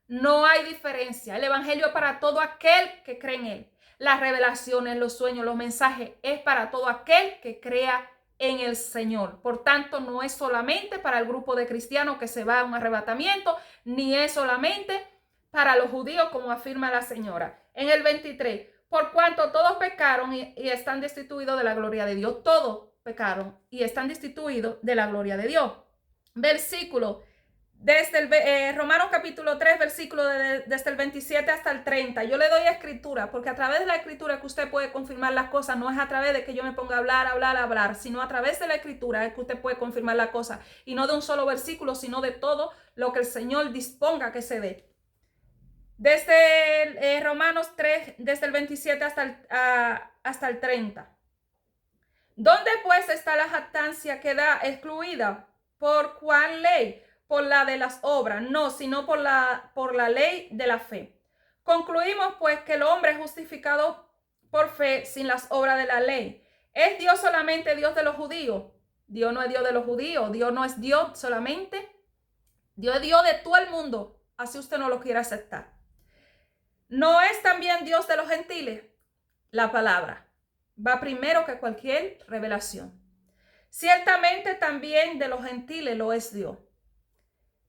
No hay diferencia. El evangelio es para todo aquel que cree en él. las revelaciones, los sueños, los mensajes, es para todo aquel que crea en el Señor. Por tanto, no es solamente para el grupo de cristianos que se va a un arrebatamiento, ni es solamente para los judíos, como afirma la señora. En el 23, por cuanto todos pecaron y están destituidos de la gloria de Dios. Todos pecaron y están destituidos de la gloria de Dios. Versículo, desde el Romanos capítulo 3, versículo desde el 27 hasta el 30. Yo le doy escritura, porque a través de la escritura que usted puede confirmar las cosas, no es a través de que yo me ponga a hablar, sino a través de la escritura es que usted puede confirmar las cosas, y no de un solo versículo, sino de todo lo que el Señor disponga que se dé. Desde Romanos 3, desde el 27 hasta el 30. ¿Dónde pues está la jactancia? ¿Queda excluida? ¿Por cuál ley? ¿Por la de las obras? No, sino por la ley de la fe. Concluimos pues que el hombre es justificado por fe sin las obras de la ley. ¿Es Dios solamente Dios de los judíos? Dios no es Dios de los judíos. Dios no es Dios solamente. Dios es Dios de todo el mundo. Así usted no lo quiere aceptar. ¿No es también Dios de los gentiles? La palabra va primero que cualquier revelación. Ciertamente también de los gentiles lo es Dios.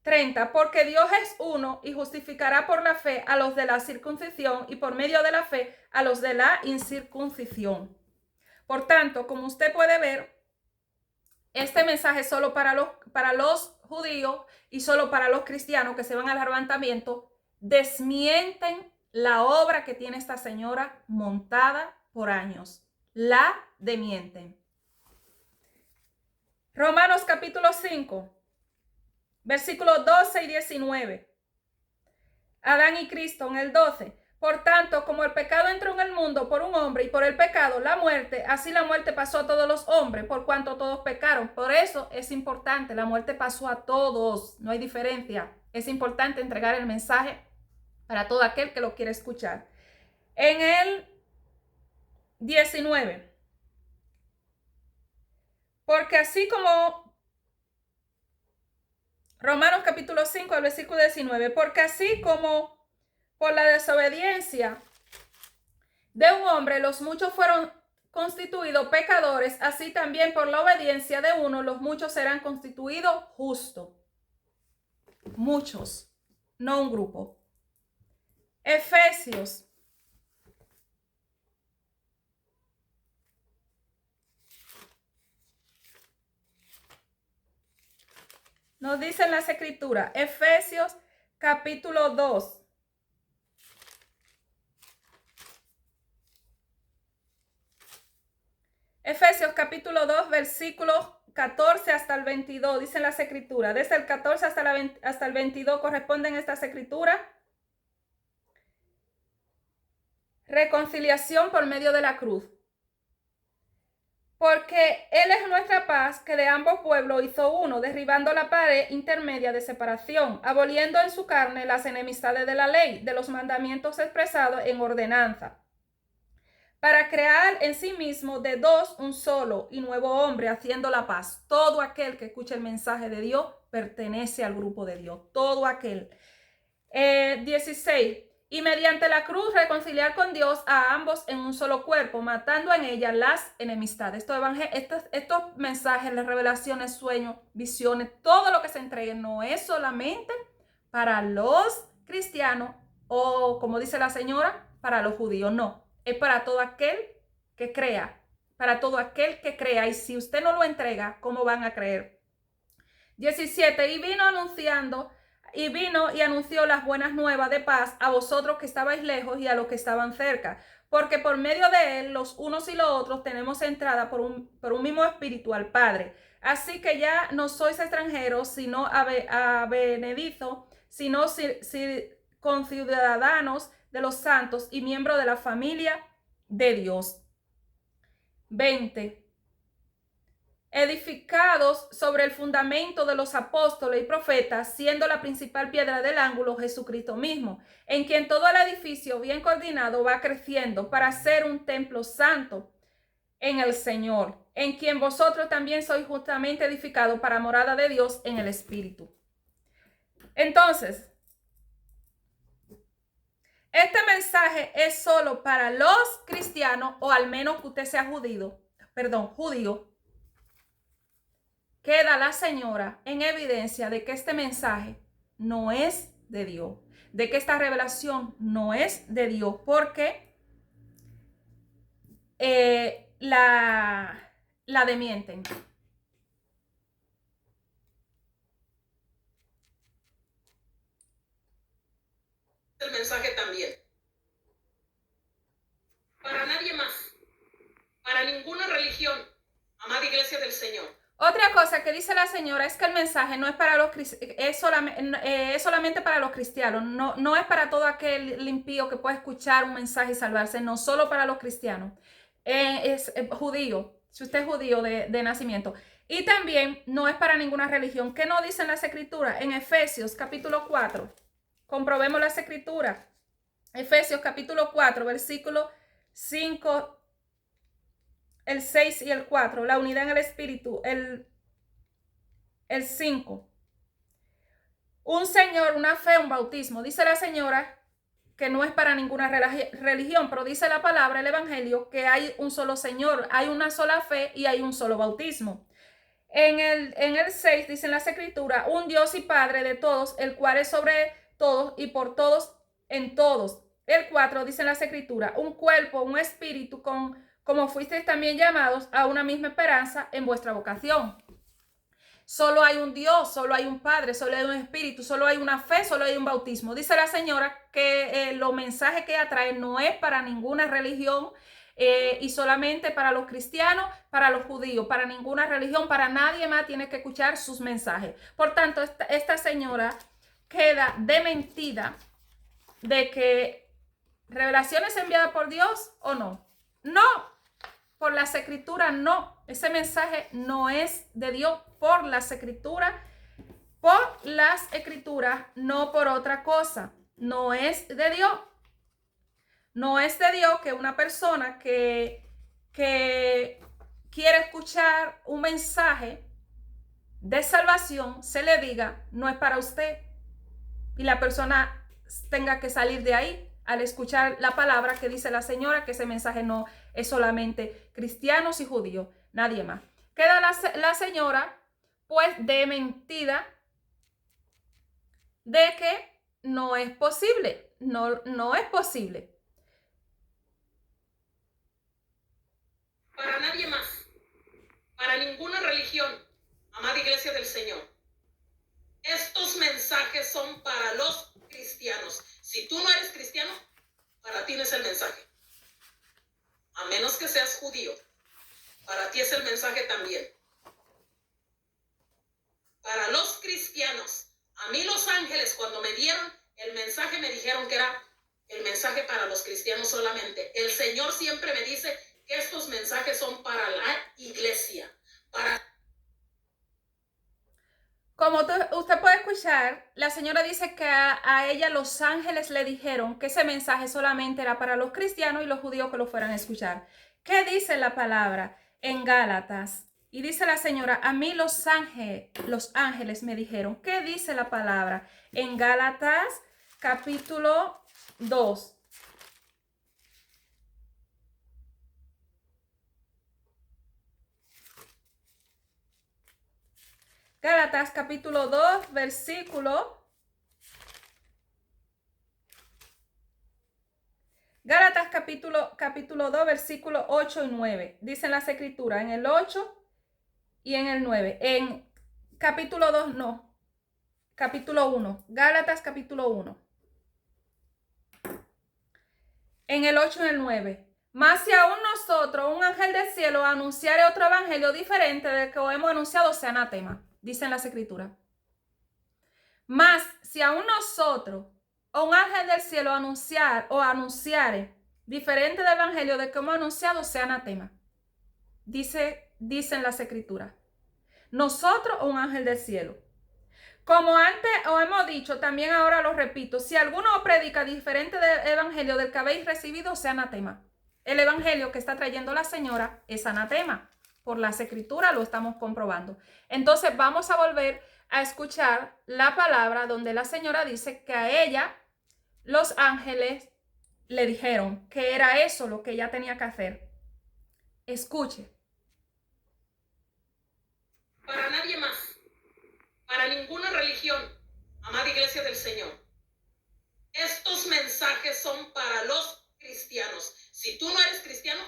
30. Porque Dios es uno y justificará por la fe a los de la circuncisión y por medio de la fe a los de la incircuncisión. Por tanto, como usted puede ver, este mensaje es solo para los judíos y solo para los cristianos que se van al arrebatamiento. Desmienten la obra que tiene esta señora montada por años. La desmienten. Romanos capítulo 5, versículos 12 y 19. Adán y Cristo en el 12. Por tanto, como el pecado entró en el mundo por un hombre y por el pecado la muerte, así la muerte pasó a todos los hombres, por cuanto todos pecaron. Por eso es importante, la muerte pasó a todos, no hay diferencia. Es importante entregar el mensaje para todo aquel que lo quiere escuchar. En el 19. Porque así como Romanos capítulo 5, el versículo 19, porque así como por la desobediencia de un hombre los muchos fueron constituidos pecadores, así también por la obediencia de uno los muchos serán constituidos justos. Muchos, no un grupo. Efesios. Nos dicen las escrituras, Efesios capítulo 2. Efesios capítulo 2, versículos 14 hasta el 22, dicen las escrituras. Desde el 14 hasta el 22 corresponden estas escrituras. Reconciliación por medio de la cruz. Porque Él es nuestra paz, que de ambos pueblos hizo uno, derribando la pared intermedia de separación, aboliendo en su carne las enemistades de la ley, de los mandamientos expresados en ordenanza, para crear en sí mismo de dos un solo y nuevo hombre, haciendo la paz. Todo aquel que escuche el mensaje de Dios pertenece al grupo de Dios. Todo aquel. 16. Y mediante la cruz reconciliar con Dios a ambos en un solo cuerpo, matando en ella las enemistades. Estos mensajes, las revelaciones, sueños, visiones, todo lo que se entregue no es solamente para los cristianos o, como dice la señora, para los judíos. No, es para todo aquel que crea, para todo aquel que crea. Y si usted no lo entrega, ¿cómo van a creer? 17. Y vino y anunció las buenas nuevas de paz a vosotros que estabais lejos y a los que estaban cerca, porque por medio de él los unos y los otros tenemos entrada por un mismo espíritu al Padre. Así que ya no sois extranjeros, sino advenedizos, sino conciudadanos de los santos y miembros de la familia de Dios. 20. Edificados sobre el fundamento de los apóstoles y profetas, siendo la principal piedra del ángulo Jesucristo mismo, en quien todo el edificio bien coordinado va creciendo para ser un templo santo en el Señor, en quien vosotros también sois justamente edificados para morada de Dios en el Espíritu. Entonces, este mensaje es solo para los cristianos, o al menos que usted sea judío, queda la señora en evidencia de que este mensaje no es de Dios, de que esta revelación no es de Dios, porque la demienten.
El mensaje también. Para nadie más, para ninguna religión, amada iglesia del Señor.
Otra cosa que dice la señora es que el mensaje no es para los es solamente para los cristianos, no es para todo aquel impío que puede escuchar un mensaje y salvarse, no, solo para los cristianos. Es judío, si usted es judío de nacimiento. Y también no es para ninguna religión. ¿Qué no dicen las escrituras? En Efesios capítulo 4, comprobemos las escrituras. Efesios capítulo 4, versículo 5, el 6 y el 4, la unidad en el espíritu, el 5. Un Señor, una fe, un bautismo. Dice la señora que no es para ninguna religión, pero dice la palabra, el evangelio, que hay un solo Señor, hay una sola fe y hay un solo bautismo. En el 6 dice en las escrituras, un Dios y Padre de todos, el cual es sobre todos y por todos en todos. El 4 dice en las escrituras, un cuerpo, un espíritu, como fuisteis también llamados a una misma esperanza en vuestra vocación. Solo hay un Dios, solo hay un Padre, solo hay un Espíritu, solo hay una fe, solo hay un bautismo. Dice la señora que los mensajes que ella trae no es para ninguna religión y solamente para los cristianos, para los judíos, para ninguna religión, para nadie más tiene que escuchar sus mensajes. Por tanto, esta señora queda dementida de que revelación es enviada por Dios o no. No, por las escrituras no. Ese mensaje no es de Dios por las escrituras. Por las escrituras, no por otra cosa. No es de Dios. No es de Dios que una persona que quiere escuchar un mensaje de salvación se le diga, no es para usted. Y la persona tenga que salir de ahí al escuchar la palabra que dice la señora, que ese mensaje no es solamente cristianos y judíos, nadie más. Queda la señora pues dementida de que no es posible, no es posible.
Para nadie más, para ninguna religión, amada iglesia del Señor. Estos mensajes son para los cristianos. Si tú no eres cristiano, para ti no es el mensaje. A menos que seas judío, para ti es el mensaje también. Para los cristianos, a mí los ángeles cuando me dieron el mensaje me dijeron que era el mensaje para los cristianos solamente. El Señor siempre me dice que estos mensajes son para la iglesia, para...
Como usted puede escuchar, la señora dice que a ella los ángeles le dijeron que ese mensaje solamente era para los cristianos y los judíos que lo fueran a escuchar. ¿Qué dice la palabra en Gálatas? Y dice la señora, a mí los ángeles me dijeron. ¿Qué dice la palabra en Gálatas capítulo 2? Gálatas capítulo 2, versículo. Gálatas capítulo 2, versículo 8 y 9. Dicen las escrituras en el 8 y en el 9. En capítulo 2 no. Capítulo 1. Gálatas capítulo 1. En el 8 y en el 9. Mas si aún nosotros, un ángel del cielo, anunciare otro evangelio diferente del que hemos anunciado, sea anatema. Dicen las escrituras. Mas si aún nosotros, o un ángel del cielo, anunciare diferente del evangelio del que hemos anunciado, sea anatema. Dicen las escrituras. Nosotros o un ángel del cielo. Como antes os hemos dicho, también ahora lo repito, si alguno predica diferente del evangelio del que habéis recibido, sea anatema. El evangelio que está trayendo la señora es anatema. Por las escrituras lo estamos comprobando. Entonces vamos a volver a escuchar la palabra donde la señora dice que a ella los ángeles le dijeron que era eso lo que ella tenía que hacer. Escuche.
Para nadie más, para ninguna religión, amada iglesia del Señor. Estos mensajes son para los cristianos. Si tú no eres cristiano,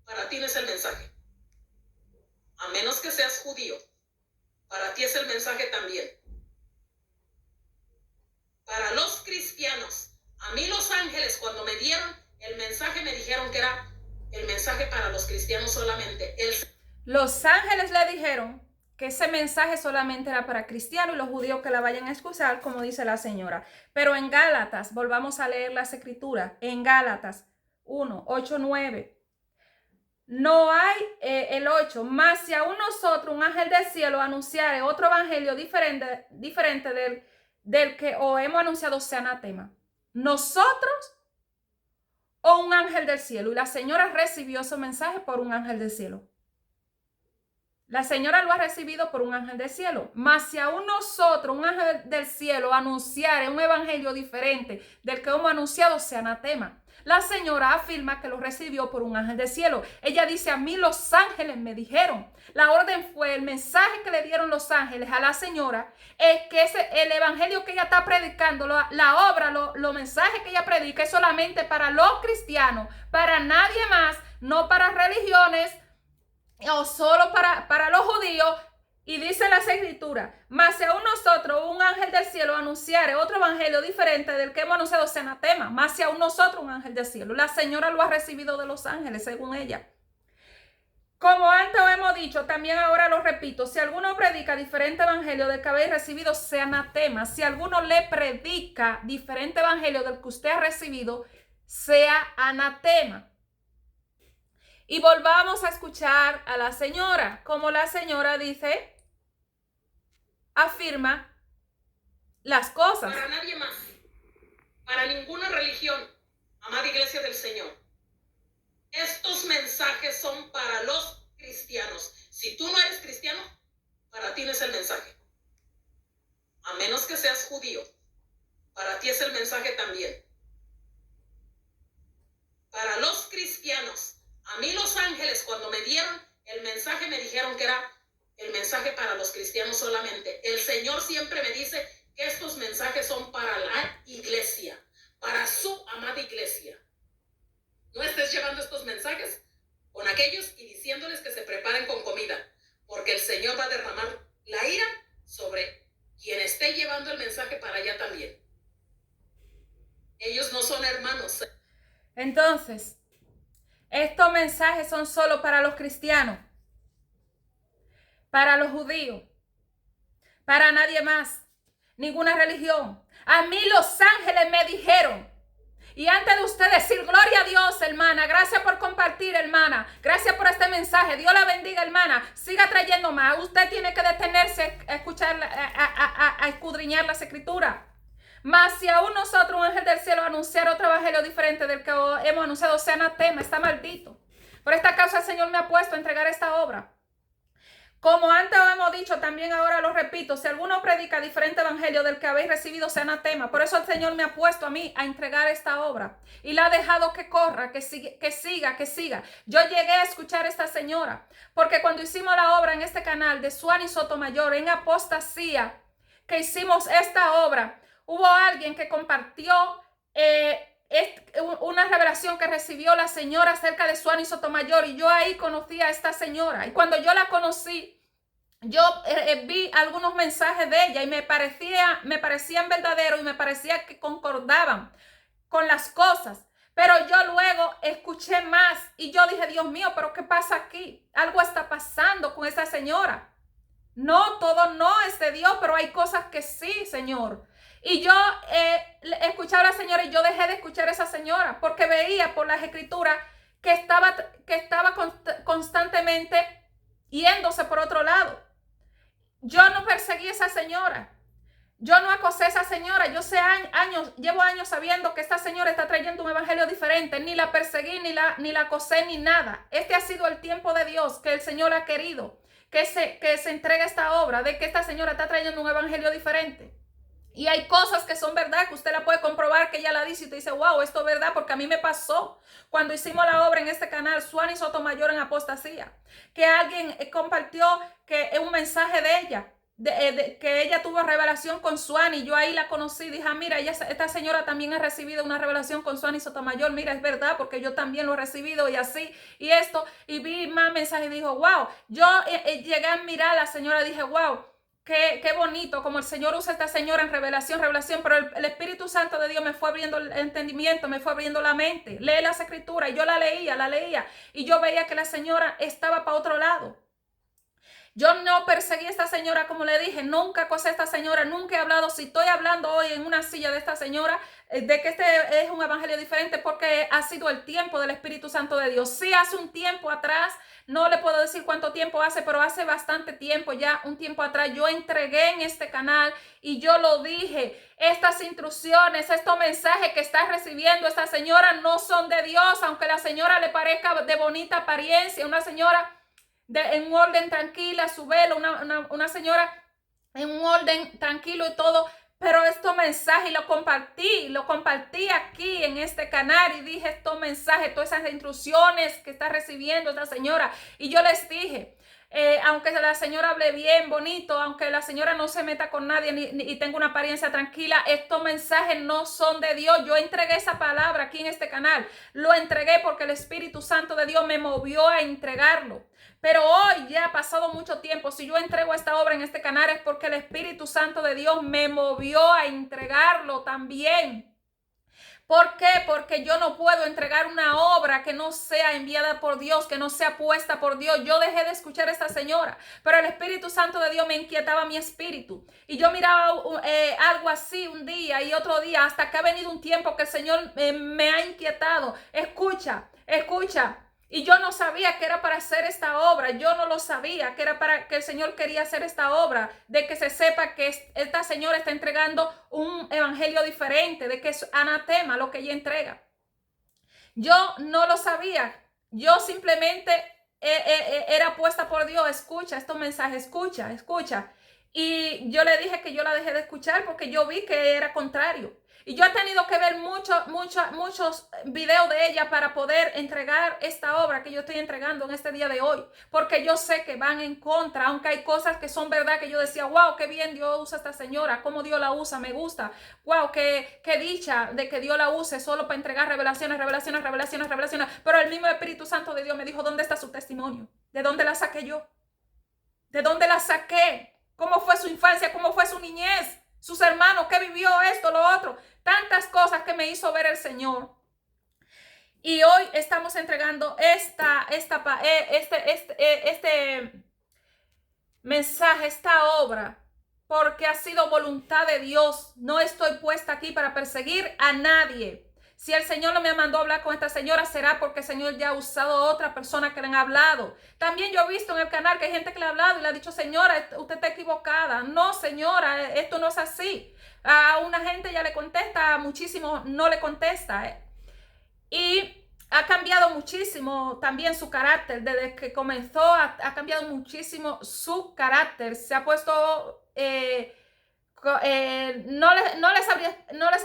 para ti no es el mensaje. A menos que seas judío, para ti es el mensaje también. Para los cristianos, a mí los ángeles cuando me dieron el mensaje me dijeron que era el mensaje para los cristianos solamente.
Los ángeles le dijeron que ese mensaje solamente era para cristianos y los judíos que la vayan a excusar, como dice la señora. Pero en Gálatas, volvamos a leer las escrituras, en Gálatas 1, 8, 9. No hay el 8, mas si aún nosotros, un ángel del cielo, anunciare otro evangelio diferente del que os hemos anunciado, sea anatema. Nosotros o un ángel del cielo. Y la señora recibió ese mensaje por un ángel del cielo. La señora lo ha recibido por un ángel del cielo. Mas si aún nosotros, un ángel del cielo, anunciare un evangelio diferente del que hemos anunciado, sea anatema. La señora afirma que lo recibió por un ángel del cielo. Ella dice, a mí los ángeles me dijeron. La orden fue, el mensaje que le dieron los ángeles a la señora es que el evangelio que ella está predicando, la obra, los mensajes que ella predica es solamente para los cristianos, para nadie más, no para religiones, o solo para los judíos. Y dice las escrituras, mas si aún nosotros, un ángel del cielo, anunciare otro evangelio diferente del que hemos anunciado, sea anatema. Mas si aún nosotros, un ángel del cielo. La señora lo ha recibido de los ángeles, según ella. Como antes hemos dicho, también ahora lo repito, si alguno predica diferente evangelio del que habéis recibido, sea anatema. Si alguno le predica diferente evangelio del que usted ha recibido, sea anatema. Y volvamos a escuchar a la señora, como la señora dice, afirma las cosas.
Para nadie más, para ninguna religión, amada iglesia del Señor. Estos mensajes son para los cristianos. Si tú no eres cristiano, para ti no es el mensaje. A menos que seas judío, para ti es el mensaje también. Para los cristianos, a mí los ángeles cuando me dieron el mensaje me dijeron que era el mensaje para los cristianos solamente. El Señor siempre me dice que estos mensajes son para la iglesia, para su amada iglesia. No estés llevando estos mensajes con aquellos y diciéndoles que se preparen con comida, porque el Señor va a derramar la ira sobre quien esté llevando el mensaje para allá también. Ellos no son hermanos.
Entonces, estos mensajes son solo para los cristianos, para los judíos, para nadie más, ninguna religión. A mí los ángeles me dijeron. Y antes de usted decir, gloria a Dios, hermana, gracias por compartir, hermana, gracias por este mensaje, Dios la bendiga, hermana, siga trayendo más. Usted tiene que detenerse a escuchar, a escudriñar las escrituras. Mas si aún nosotros, un ángel del cielo, anunciar otro evangelio diferente del que hemos anunciado, sea anatema, está maldito. Por esta causa el Señor me ha puesto a entregar esta obra. Como antes hemos dicho, también ahora lo repito, si alguno predica diferente evangelio del que habéis recibido, sea anatema. Por eso el Señor me ha puesto a mí a entregar esta obra. Y la ha dejado que corra, que siga. Yo llegué a escuchar a esta señora, porque cuando hicimos la obra en este canal de Suani Sotomayor, en Apostasía, que hicimos esta obra, hubo alguien que compartió una revelación que recibió la señora acerca de Suani Sotomayor, y yo ahí conocí a esta señora. Y cuando yo la conocí, yo vi algunos mensajes de ella y me parecían verdaderos y me parecía que concordaban con las cosas. Pero yo luego escuché más y yo dije, Dios mío, ¿pero qué pasa aquí? Algo está pasando con esta señora. No, todo no es de Dios, pero hay cosas que sí, Señor. Y yo escuchaba a la señora y yo dejé de escuchar a esa señora porque veía por las escrituras que estaba constantemente yéndose por otro lado. Yo no perseguí a esa señora. Yo no acosé a esa señora. Yo llevo años sabiendo que esta señora está trayendo un evangelio diferente. Ni la perseguí, ni la acosé, ni nada. Este ha sido el tiempo de Dios que el Señor ha querido que se entregue esta obra, de que esta señora está trayendo un evangelio diferente. Y hay cosas que son verdad, que usted la puede comprobar, que ella la dice y te dice, wow, esto es verdad, porque a mí me pasó cuando hicimos la obra en este canal, Suani Sotomayor en Apostasía, que alguien compartió que es un mensaje de ella, que ella tuvo revelación con Suani. Yo ahí la conocí, dije, ah, mira, esta señora también ha recibido una revelación con Suani Sotomayor, mira, es verdad, porque yo también lo he recibido y así, y esto, y vi más mensajes y dijo, wow, yo llegué a mirar a la señora, dije, wow, qué bonito, como el Señor usa a esta señora en revelación, pero el Espíritu Santo de Dios me fue abriendo el entendimiento, me fue abriendo la mente. Lee las escrituras y yo la leía y yo veía que la señora estaba para otro lado. Yo no perseguí a esta señora, como le dije, nunca acosé a esta señora, nunca he hablado. Si estoy hablando hoy en una silla de esta señora, de que este es un evangelio diferente, porque ha sido el tiempo del Espíritu Santo de Dios. Sí, hace un tiempo atrás, no le puedo decir cuánto tiempo hace, pero hace bastante tiempo ya, un tiempo atrás, yo entregué en este canal y yo lo dije, estas instrucciones, estos mensajes que está recibiendo esta señora no son de Dios, aunque la señora le parezca de bonita apariencia, una señora en un orden tranquila, su velo, una señora en un orden tranquilo y todo, pero estos mensajes lo compartí aquí en este canal y dije estos mensajes, todas esas instrucciones que está recibiendo esta señora, y yo les dije, aunque la señora hable bien, bonito, aunque la señora no se meta con nadie y tenga una apariencia tranquila, estos mensajes no son de Dios. Yo entregué esa palabra aquí en este canal, lo entregué porque el Espíritu Santo de Dios me movió a entregarlo. Pero hoy ya ha pasado mucho tiempo. Si yo entrego esta obra en este canal es porque el Espíritu Santo de Dios me movió a entregarlo también. ¿Por qué? Porque yo no puedo entregar una obra que no sea enviada por Dios, que no sea puesta por Dios. Yo dejé de escuchar a esta señora, pero el Espíritu Santo de Dios me inquietaba mi espíritu. Y yo miraba algo así un día y otro día, hasta que ha venido un tiempo que el Señor me ha inquietado. Escucha. Y yo no sabía que era para hacer esta obra. Yo no lo sabía que era para que el Señor quería hacer esta obra, de que se sepa que esta señora está entregando un evangelio diferente, de que es anatema lo que ella entrega. Yo no lo sabía. Yo simplemente era puesta por Dios. Escucha estos mensajes, escucha. Y yo le dije que yo la dejé de escuchar porque yo vi que era contrario. Y yo he tenido que ver muchos videos de ella para poder entregar esta obra que yo estoy entregando en este día de hoy. Porque yo sé que van en contra, aunque hay cosas que son verdad que yo decía, wow, qué bien Dios usa a esta señora, cómo Dios la usa, me gusta. Wow, qué dicha de que Dios la use solo para entregar revelaciones. Pero el mismo Espíritu Santo de Dios me dijo, ¿dónde está su testimonio? ¿De dónde la saqué yo? ¿De dónde la saqué? ¿Cómo fue su infancia? ¿Cómo fue su niñez? Sus hermanos, ¿qué vivió esto, lo otro? Tantas cosas que me hizo ver el Señor. Y hoy estamos entregando este mensaje, esta obra, porque ha sido voluntad de Dios. No estoy puesta aquí para perseguir a nadie. Si el Señor no me mandó a hablar con esta señora, será porque el Señor ya ha usado a otra persona que le han hablado. También yo he visto en el canal que hay gente que le ha hablado y le ha dicho, señora, usted está equivocada. No, señora, esto no es así. A una gente ya le contesta, a muchísimo no le contesta. Y ha cambiado muchísimo también su carácter. Desde que comenzó, ha cambiado muchísimo su carácter. Se ha puesto... no les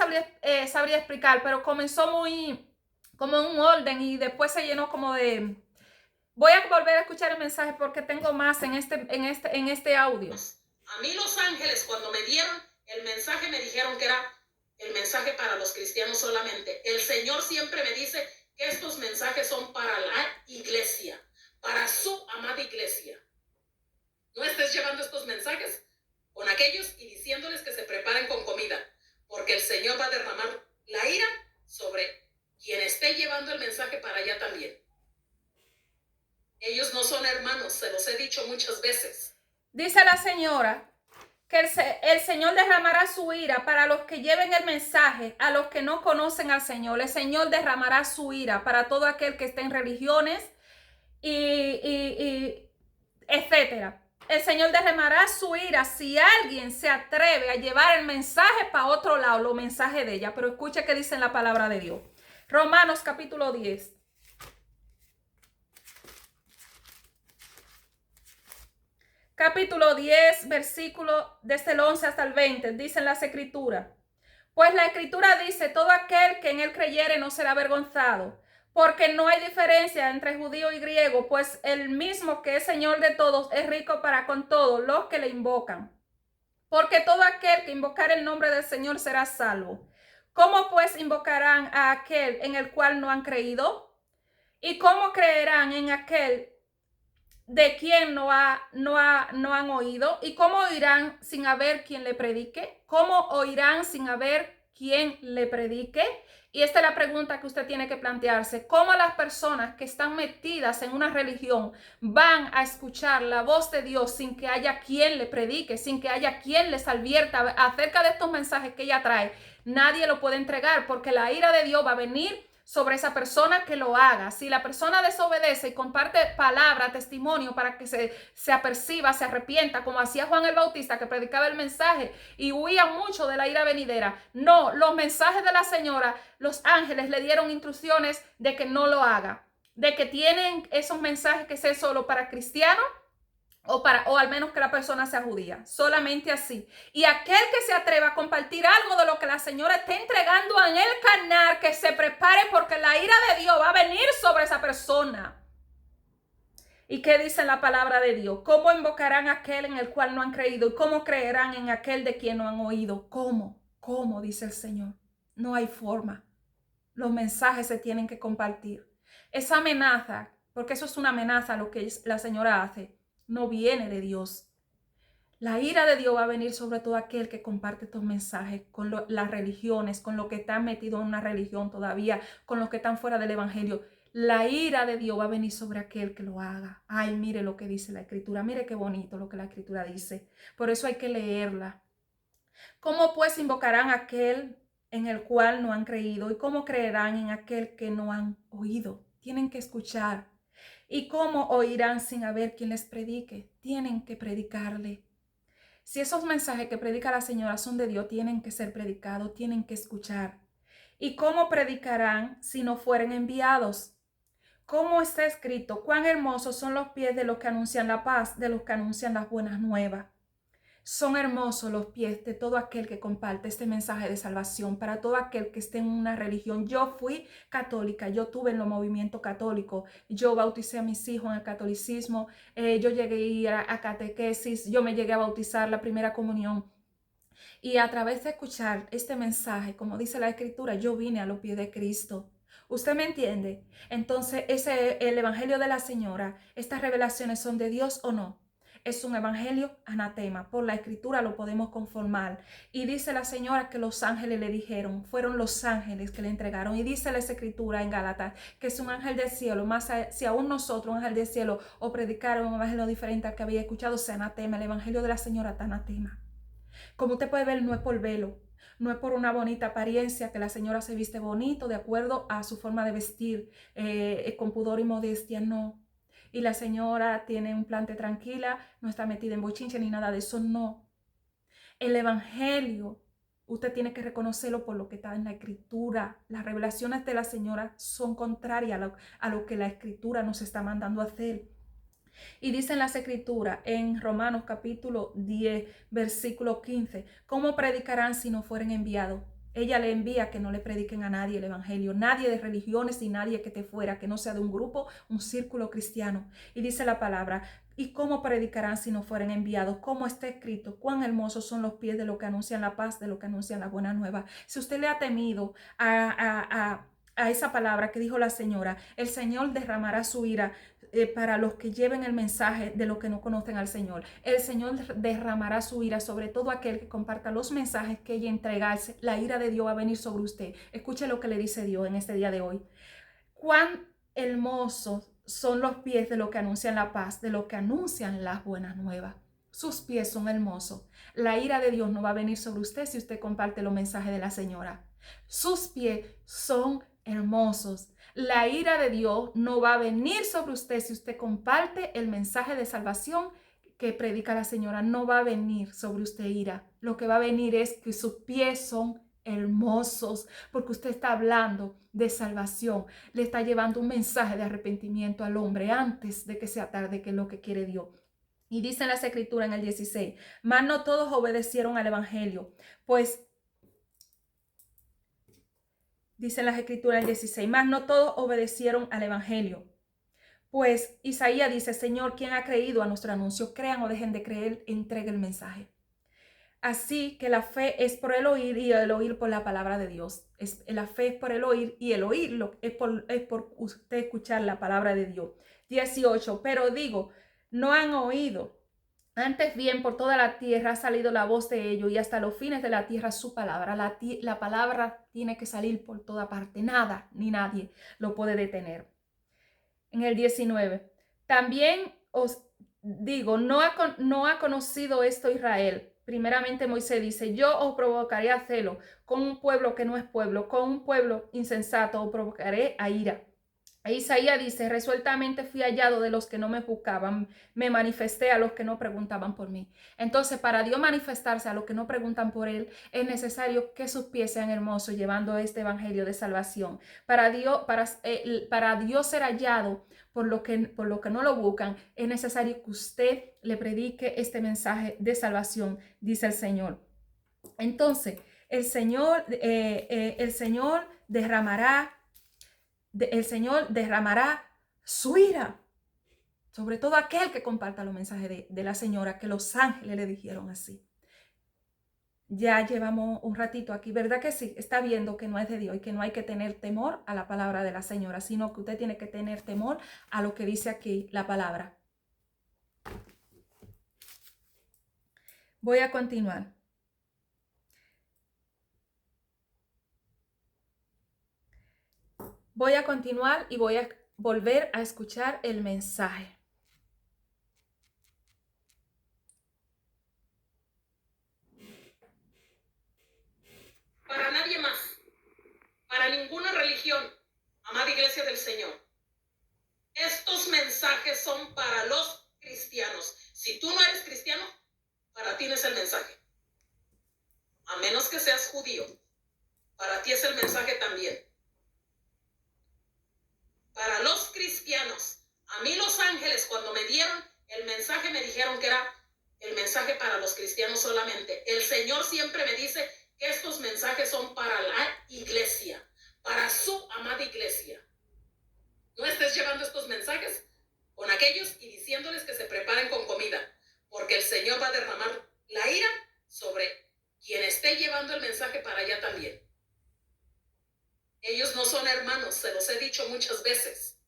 sabría explicar, pero comenzó muy como en un orden y después se llenó como de... Voy a volver a escuchar el mensaje porque tengo más en este audio.
A mí los ángeles, cuando me dieron el mensaje, me dijeron que era el mensaje para los cristianos solamente. El Señor siempre me dice que estos mensajes son para la iglesia, para su amada iglesia. No estés llevando estos mensajes con aquellos y diciéndoles que se preparen con comida, porque el Señor va a derramar la ira sobre quien esté llevando el mensaje para allá también. Ellos no son hermanos, se los he dicho muchas veces.
Dice la señora que el Señor derramará su ira para los que lleven el mensaje, a los que no conocen al Señor. El Señor derramará su ira para todo aquel que esté en religiones y etcétera. El Señor derramará su ira si alguien se atreve a llevar el mensaje para otro lado, los mensajes de ella. Pero escuche qué dice en la palabra de Dios. Romanos capítulo 10. capítulo 10, versículo desde el 11 hasta el 20, dicen las escrituras. Pues la escritura dice, todo aquel que en él creyere no será avergonzado, porque no hay diferencia entre judío y griego, pues el mismo que es Señor de todos es rico para con todos los que le invocan. Porque todo aquel que invocar el nombre del Señor será salvo. ¿Cómo pues invocarán a aquel en el cual no han creído? ¿Y cómo creerán en aquel de quien no han oído? ¿Y cómo oirán sin haber quien le predique? ¿Cómo oirán sin haber quien le predique? Y esta es la pregunta que usted tiene que plantearse. ¿Cómo las personas que están metidas en una religión van a escuchar la voz de Dios sin que haya quien le predique, sin que haya quien les advierta acerca de estos mensajes que ella trae? Nadie lo puede entregar porque la ira de Dios va a venir sobre esa persona que lo haga. Si la persona desobedece y comparte palabra, testimonio para que se aperciba, se arrepienta, como hacía Juan el Bautista, que predicaba el mensaje y huía mucho de la ira venidera. No, los mensajes de la señora, los ángeles le dieron instrucciones de que no lo haga, de que tienen esos mensajes que ser solo para cristianos o al menos que la persona sea judía, solamente así. Y aquel que se atreva a compartir algo de lo que la señora está entregando en el canal, que se prepare porque la ira de Dios va a venir sobre esa persona. ¿Y qué dice la palabra de Dios? ¿Cómo invocarán a aquel en el cual no han creído? ¿Y cómo creerán en aquel de quien no han oído? ¿Cómo? ¿Cómo? Dice el Señor. No hay forma. Los mensajes se tienen que compartir. Esa amenaza, porque eso es una amenaza lo que la señora hace, no viene de Dios. La ira de Dios va a venir sobre todo aquel que comparte estos mensajes con las religiones, con los que están metidos en una religión todavía, con los que están fuera del evangelio. La ira de Dios va a venir sobre aquel que lo haga. Ay, mire lo que dice la escritura. Mire qué bonito lo que la escritura dice. Por eso hay que leerla. ¿Cómo pues invocarán a aquel en el cual no han creído? ¿Y cómo creerán en aquel que no han oído? Tienen que escuchar. ¿Y cómo oirán sin haber quien les predique? Tienen que predicarle. Si esos mensajes que predica la señora son de Dios, tienen que ser predicados, tienen que escuchar. ¿Y cómo predicarán si no fueren enviados? ¿Cómo está escrito? Cuán hermosos son los pies de los que anuncian la paz, de los que anuncian las buenas nuevas. Son hermosos los pies de todo aquel que comparte este mensaje de salvación, para todo aquel que esté en una religión. Yo fui católica, yo tuve en los movimientos católicos, yo bauticé a mis hijos en el catolicismo, yo llegué a ir a catequesis, yo me llegué a bautizar la primera comunión. Y a través de escuchar este mensaje, como dice la escritura, yo vine a los pies de Cristo. ¿Usted me entiende? Entonces, el evangelio de la señora, estas revelaciones son de Dios o no. Es un evangelio anatema. Por la escritura lo podemos conformar. Y dice la señora que los ángeles le dijeron, fueron los ángeles que le entregaron. Y dice la escritura en Gálatas que es un ángel del cielo. Más si aún nosotros, un ángel del cielo, o predicaron un evangelio diferente al que había escuchado, sea anatema. El evangelio de la señora está anatema. Como usted puede ver, no es por velo, no es por una bonita apariencia que la señora se viste bonito de acuerdo a su forma de vestir, con pudor y modestia, no. Y la señora tiene un plante tranquila, no está metida en bochinche ni nada de eso, no. El evangelio, usted tiene que reconocerlo por lo que está en la escritura. Las revelaciones de la señora son contrarias a lo que la escritura nos está mandando a hacer. Y dicen las escrituras en Romanos capítulo 10, versículo 15, ¿cómo predicarán si no fueren enviados? Ella le envía que no le prediquen a nadie el evangelio, nadie de religiones y nadie que te fuera, que no sea de un grupo, un círculo cristiano. Y dice la palabra, ¿y cómo predicarán si no fueren enviados? ¿Cómo está escrito? Cuán hermosos son los pies de los que anuncian la paz, de los que anuncian la buena nueva. Si usted le ha temido a esa palabra que dijo la señora, el Señor derramará su ira para los que lleven el mensaje de los que no conocen al Señor. El Señor derramará su ira sobre todo aquel que comparta los mensajes que ella entrega. La ira de Dios va a venir sobre usted. Escuche lo que le dice Dios en este día de hoy. Cuán hermosos son los pies de los que anuncian la paz, de los que anuncian las buenas nuevas. Sus pies son hermosos. La ira de Dios no va a venir sobre usted si usted comparte los mensajes de la señora. Sus pies son hermosos. La ira de Dios no va a venir sobre usted si usted comparte el mensaje de salvación que predica la señora. No va a venir sobre usted ira. Lo que va a venir es que sus pies son hermosos, porque usted está hablando de salvación. Le está llevando un mensaje de arrepentimiento al hombre antes de que sea tarde, que es lo que quiere Dios. Y dicen las escrituras en el 16, mas no todos obedecieron al evangelio, pues dicen las escrituras en el 16, mas no todos obedecieron al evangelio. Pues Isaías dice, Señor, ¿quién ha creído a nuestro anuncio? Crean o dejen de creer, entregue el mensaje. Así que la fe es por el oír y el oír por la palabra de Dios. La fe es por el oír y el oír es por usted escuchar la palabra de Dios. 18, pero digo, no han oído. Antes bien, por toda la tierra ha salido la voz de ellos y hasta los fines de la tierra su palabra. La palabra tiene que salir por toda parte. Nada ni nadie lo puede detener. En el 19, también os digo, no ha conocido esto Israel. Primeramente Moisés dice, yo os provocaré a celo con un pueblo que no es pueblo, con un pueblo insensato os provocaré a ira. Isaías dice, resueltamente fui hallado de los que no me buscaban, me manifesté a los que no preguntaban por mí. Entonces, para Dios manifestarse a los que no preguntan por Él, es necesario que sus pies sean hermosos llevando este evangelio de salvación. Para Dios ser hallado por lo que no lo buscan, es necesario que usted le predique este mensaje de salvación, dice el Señor. Entonces, el Señor derramará su ira sobre todo aquel que comparta los mensajes de la señora, que los ángeles le dijeron así. Ya llevamos un ratito aquí, ¿verdad que sí? Está viendo que no es de Dios y que no hay que tener temor a la palabra de la señora, sino que usted tiene que tener temor a lo que dice aquí la palabra. Voy a continuar. Voy a continuar y voy a volver a escuchar el mensaje.
Para nadie más, para ninguna religión, amada iglesia del Señor. Estos mensajes son para los cristianos. Si tú no eres cristiano, para ti no es el mensaje. A menos que seas judío, para ti es el mensaje también. Para los cristianos, a mí los ángeles cuando me dieron el mensaje me dijeron que era el mensaje para los cristianos solamente. El Señor siempre me dice que estos mensajes son para la iglesia, para su amada iglesia. No estés llevando estos mensajes con aquellos y diciéndoles que se preparen con comida, porque el Señor va a derramar la ira sobre quien esté llevando el mensaje para allá también. Ellos no son hermanos, se los he dicho muchas veces.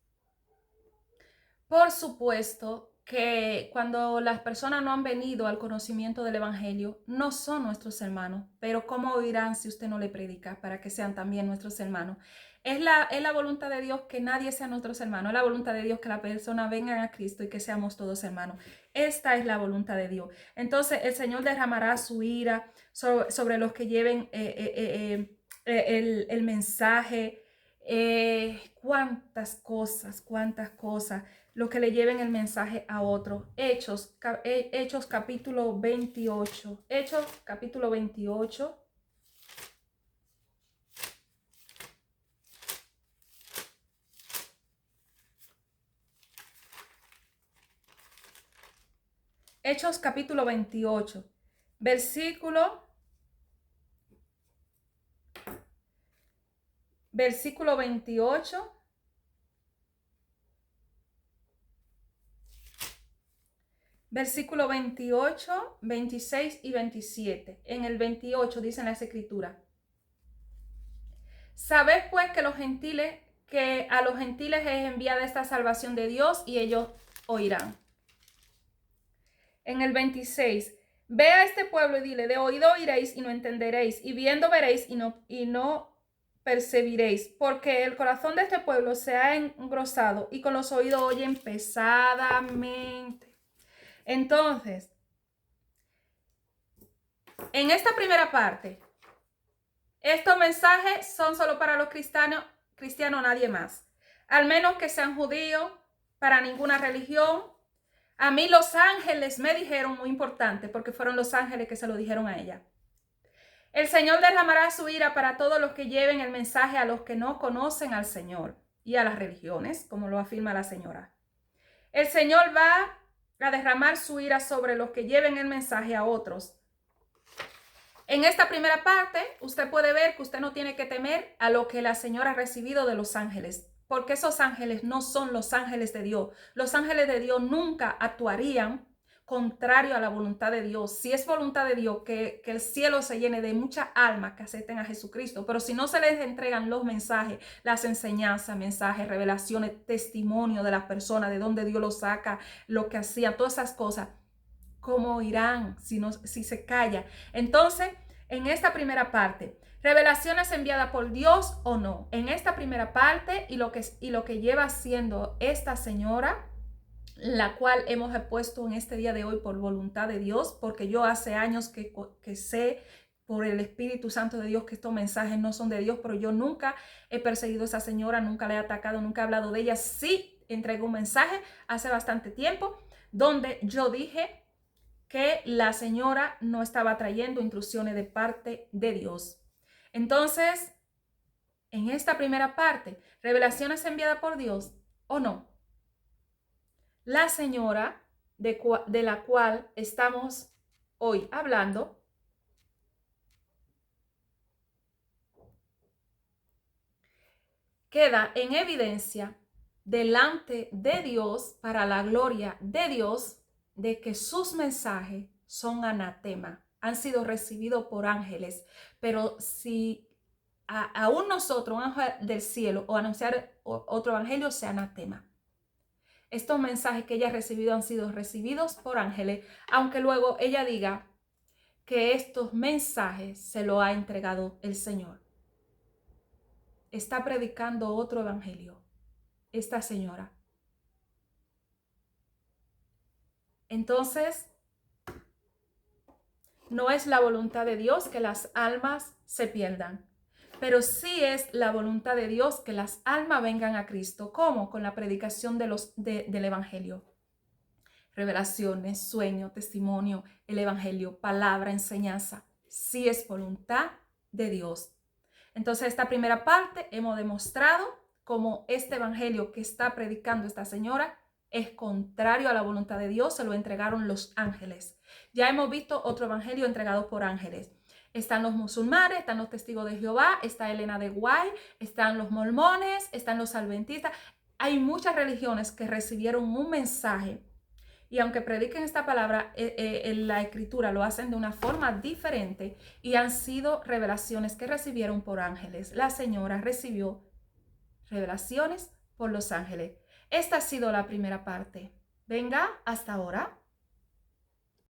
Por supuesto que cuando las personas no han venido al conocimiento del evangelio, no son nuestros hermanos, pero ¿cómo oirán si usted no le predica para que sean también nuestros hermanos? Es la voluntad de Dios que nadie sea nuestros hermanos, es la voluntad de Dios que la persona venga a Cristo y que seamos todos hermanos. Esta es la voluntad de Dios. Entonces el Señor derramará su ira sobre los que lleven el mensaje. Cuántas cosas, lo que le lleven el mensaje a otro. Hechos capítulo 28. Hechos capítulo 28. Hechos capítulo 28. Versículo 28. Versículo 28, 26 y 27. En el 28 dicen las escrituras. Sabed pues que a los gentiles es enviada esta salvación de Dios y ellos oirán. En el 26. Ve a este pueblo y dile, de oído oiréis y no entenderéis, y viendo veréis y no percibiréis, porque el corazón de este pueblo se ha engrosado y con los oídos oyen pesadamente. Entonces, en esta primera parte, estos mensajes son solo para los cristianos, nadie más. Al menos que sean judíos, para ninguna religión. A mí los ángeles me dijeron, muy importante, porque fueron los ángeles que se lo dijeron a ella. El Señor derramará su ira para todos los que lleven el mensaje a los que no conocen al Señor y a las religiones, como lo afirma la señora. El Señor va a derramar su ira sobre los que lleven el mensaje a otros. En esta primera parte, usted puede ver que usted no tiene que temer a lo que la Señora ha recibido de los ángeles, porque esos ángeles no son los ángeles de Dios. Los ángeles de Dios nunca actuarían contrario a la voluntad de Dios. Si es voluntad de Dios que el cielo se llene de muchas almas que acepten a Jesucristo, pero si no se les entregan los mensajes, las enseñanzas, mensajes, revelaciones, testimonio de las personas, de dónde Dios los saca, lo que hacían, todas esas cosas, ¿cómo irán si se calla? Entonces, en esta primera parte, revelaciones enviadas por Dios o no. En esta primera parte y lo que lleva haciendo esta señora, la cual hemos expuesto en este día de hoy por voluntad de Dios, porque yo hace años que sé por el Espíritu Santo de Dios que estos mensajes no son de Dios, pero yo nunca he perseguido a esa señora, nunca la he atacado, nunca he hablado de ella. Sí entregué un mensaje hace bastante tiempo donde yo dije que la señora no estaba trayendo instrucciones de parte de Dios. Entonces, en esta primera parte, revelaciones enviadas por Dios o no. La señora de la cual estamos hoy hablando queda en evidencia delante de Dios para la gloria de Dios de que sus mensajes son anatema, han sido recibidos por ángeles, pero si aún nosotros, un ángel del cielo, o anunciar otro evangelio, sea anatema. Estos mensajes que ella ha recibido han sido recibidos por ángeles, aunque luego ella diga que estos mensajes se lo ha entregado el Señor. Está predicando otro evangelio, esta señora. Entonces, no es la voluntad de Dios que las almas se pierdan, pero sí es la voluntad de Dios que las almas vengan a Cristo. ¿Cómo? Con la predicación del evangelio. Revelaciones, sueño, testimonio, el evangelio, palabra, enseñanza. Sí es voluntad de Dios. Entonces, esta primera parte hemos demostrado cómo este evangelio que está predicando esta señora es contrario a la voluntad de Dios, se lo entregaron los ángeles. Ya hemos visto otro evangelio entregado por ángeles. Están los musulmanes, están los testigos de Jehová, está Elena de White, están los mormones, están los adventistas. Hay muchas religiones que recibieron un mensaje y aunque prediquen esta palabra, en la escritura lo hacen de una forma diferente y han sido revelaciones que recibieron por ángeles. La señora recibió revelaciones por los ángeles. Esta ha sido la primera parte. Venga, hasta ahora.